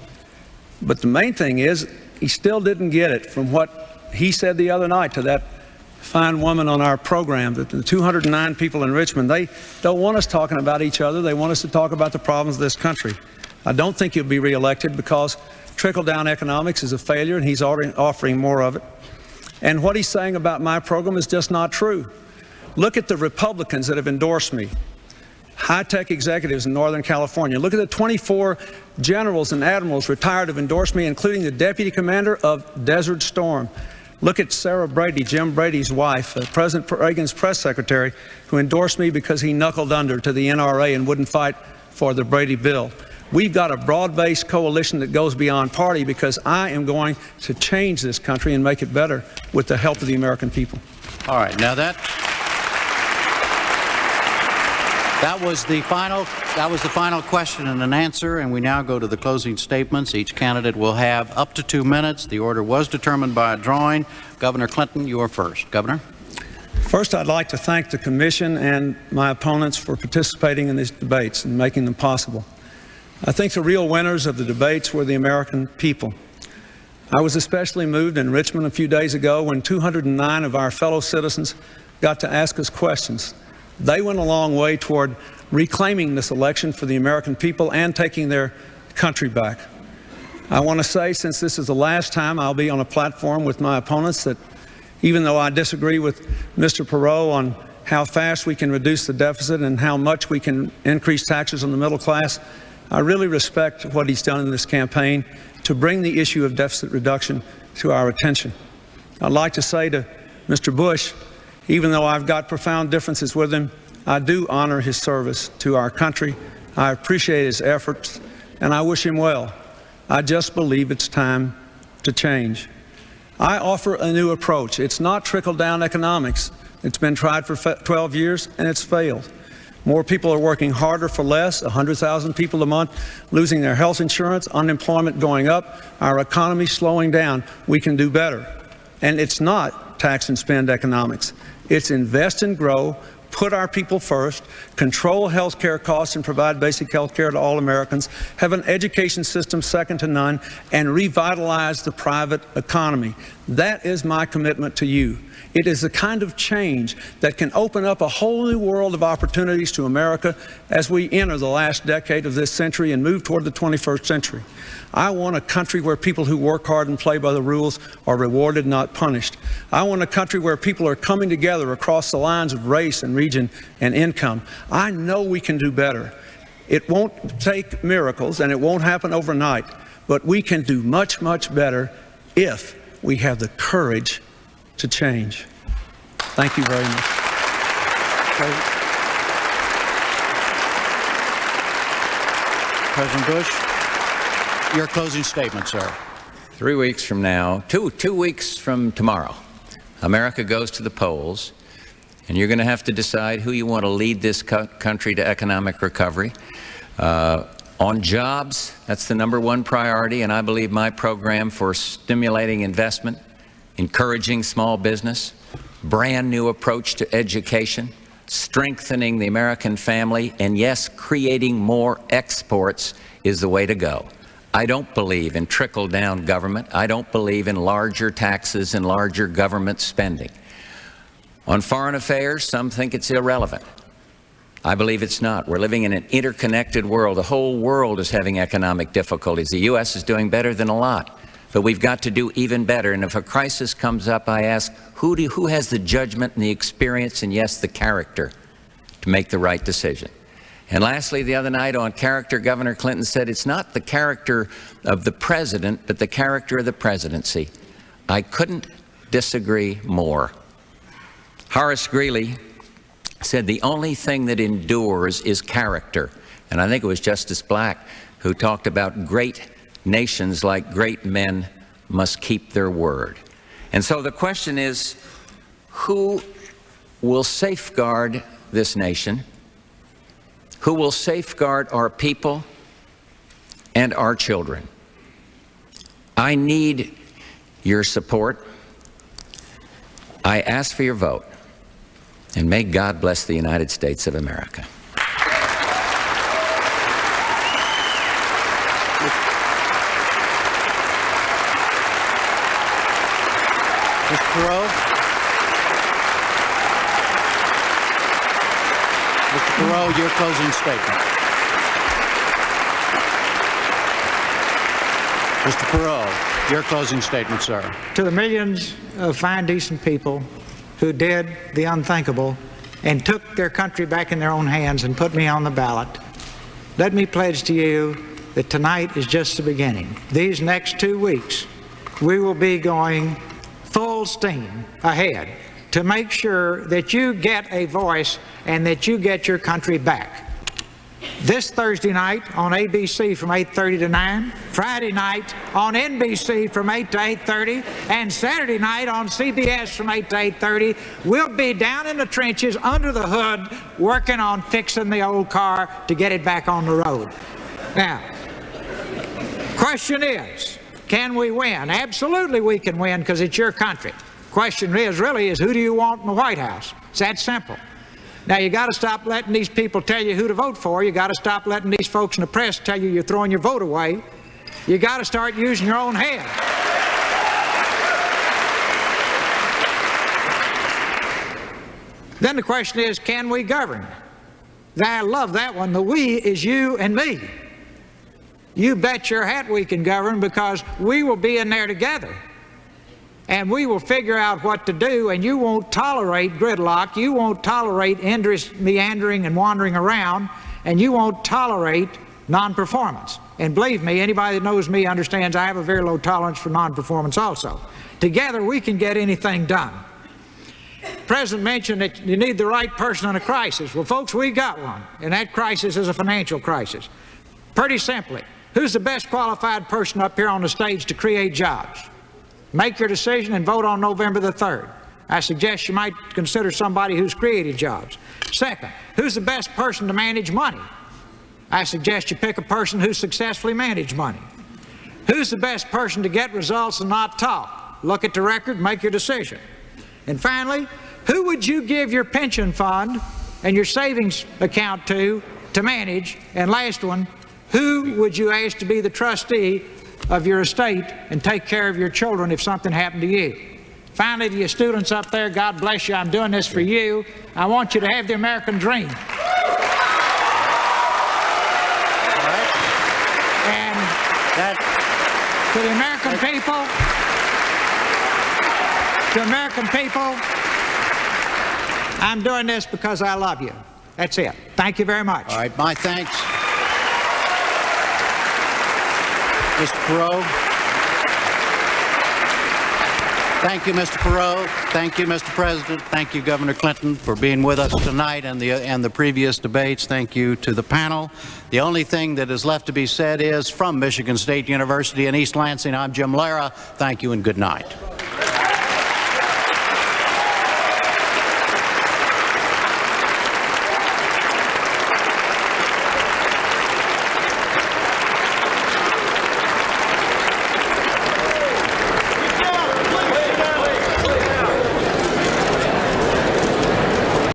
B: But the main thing is, he still didn't get it from what he said the other night to that fine woman on our program, that the 209 people in Richmond, they don't want us talking about each other. They want us to talk about the problems of this country. I don't think he'll be reelected because trickle-down economics is a failure, and he's already offering more of it. And what he's saying about my program is just not true. Look at the Republicans that have endorsed me. High-tech executives in Northern California. Look at the 24 generals and admirals retired have endorsed me, including the deputy commander of Desert Storm. Look at Sarah Brady, Jim Brady's wife, President Reagan's press secretary, who endorsed me because he knuckled under to the NRA and wouldn't fight for the Brady bill. We've got a broad-based coalition that goes beyond party because I am going to change this country and make it better with the help of the American people.
A: All right, now that was the final question and an answer, and we now go to the closing statements. Each candidate will have up to 2 minutes. The order was determined by a drawing. Governor Clinton, you are first. Governor?
B: First, I'd like to thank the Commission and my opponents for participating in these debates and making them possible. I think the real winners of the debates were the American people. I was especially moved in Richmond a few days ago when 209 of our fellow citizens got to ask us questions. They went a long way toward reclaiming this election for the American people and taking their country back. I want to say, since this is the last time I'll be on a platform with my opponents, that even though I disagree with Mr. Perot on how fast we can reduce the deficit and how much we can increase taxes on the middle class, I really respect what he's done in this campaign to bring the issue of deficit reduction to our attention. I'd like to say to Mr. Bush, even though I've got profound differences with him, I do honor his service to our country. I appreciate his efforts, and I wish him well. I just believe it's time to change. I offer a new approach. It's not trickle-down economics. It's been tried for 12 years, and it's failed. More people are working harder for less, 100,000 people a month losing their health insurance, unemployment going up, our economy slowing down. We can do better. And it's not tax and spend economics. It's invest and grow, put our people first, control health care costs and provide basic health care to all Americans, have an education system second to none, and revitalize the private economy. That is my commitment to you. It is the kind of change that can open up a whole new world of opportunities to America as we enter the last decade of this century and move toward the 21st century. I want a country where people who work hard and play by the rules are rewarded, not punished. I want a country where people are coming together across the lines of race and region and income. I know we can do better. It won't take miracles and it won't happen overnight, but we can do much, much better if we have the courage to change. Thank you very much.
A: President Bush, your closing statement, sir.
C: 3 weeks from now, two weeks from tomorrow, America goes to the polls, and you're going to have to decide who you want to lead this country to economic recovery. On jobs, that's the #1 priority, and I believe my program for stimulating investment, encouraging small business, brand new approach to education, strengthening the American family, and yes, creating more exports is the way to go. I don't believe in trickle-down government. I don't believe in larger taxes and larger government spending. On foreign affairs, some think it's irrelevant. I believe it's not. We're living in an interconnected world. The whole world is having economic difficulties. The U.S. is doing better than a lot. But we've got to do even better. And if a crisis comes up, I ask, who has the judgment and the experience and, yes, the character to make the right decision? And lastly, the other night on character, Governor Clinton said it's not the character of the president, but the character of the presidency. I couldn't disagree more. Horace Greeley said the only thing that endures is character. And I think it was Justice Black who talked about great nations, like great men, must keep their word. And so the question is, who will safeguard this nation? Who will safeguard our people and our children? I need your support. I ask for your vote. And may God bless the United States of America.
A: Mr. Perot? Mr. Perot, your closing statement. Mr. Perot, your closing statement, sir.
D: To the millions of fine, decent people who did the unthinkable and took their country back in their own hands and put me on the ballot, let me pledge to you that tonight is just the beginning. These next 2 weeks, we will be going full steam ahead to make sure that you get a voice and that you get your country back. This Thursday night on ABC from 8:30 to 9, Friday night on NBC from 8 to 8:30, and Saturday night on CBS from 8 to 8:30, we'll be down in the trenches under the hood working on fixing the old car to get it back on the road. Now, question is, can we win? Absolutely we can win, because it's your country. Question is who do you want in the White House? It's that simple. Now, you got to stop letting these people tell you who to vote for. You got to stop letting these folks in the press tell you you're throwing your vote away. You got to start using your own head. Then the question is, can we govern? I love that one. The we is you and me. You bet your hat we can govern, because we will be in there together. And we will figure out what to do, and you won't tolerate gridlock. You won't tolerate endless meandering and wandering around, and you won't tolerate non-performance. And believe me, anybody that knows me understands I have a very low tolerance for non-performance also. Together we can get anything done. The President mentioned that you need the right person in a crisis. Well, folks, we got one, and that crisis is a financial crisis. Pretty simply, who's the best qualified person up here on the stage to create jobs? Make your decision and vote on November the 3rd. I suggest you might consider somebody who's created jobs. Second, who's the best person to manage money? I suggest you pick a person who's successfully managed money. Who's the best person to get results and not talk? Look at the record, make your decision. And finally, who would you give your pension fund and your savings account to manage? And last one, who would you ask to be the trustee of your estate and take care of your children if something happened to you? Finally, to your students up there, God bless you. I'm doing this for you. I want you to have the American dream. And to the American people, I'm doing this because I love you. That's it. Thank you very much.
A: All right, my thanks. Mr. Perot. Thank you, Mr. Perot. Thank you, Mr. President. Thank you, Governor Clinton, for being with us tonight and the previous debates. Thank you to the panel. The only thing that is left to be said is, from Michigan State University in East Lansing, I'm Jim Lara. Thank you and good night.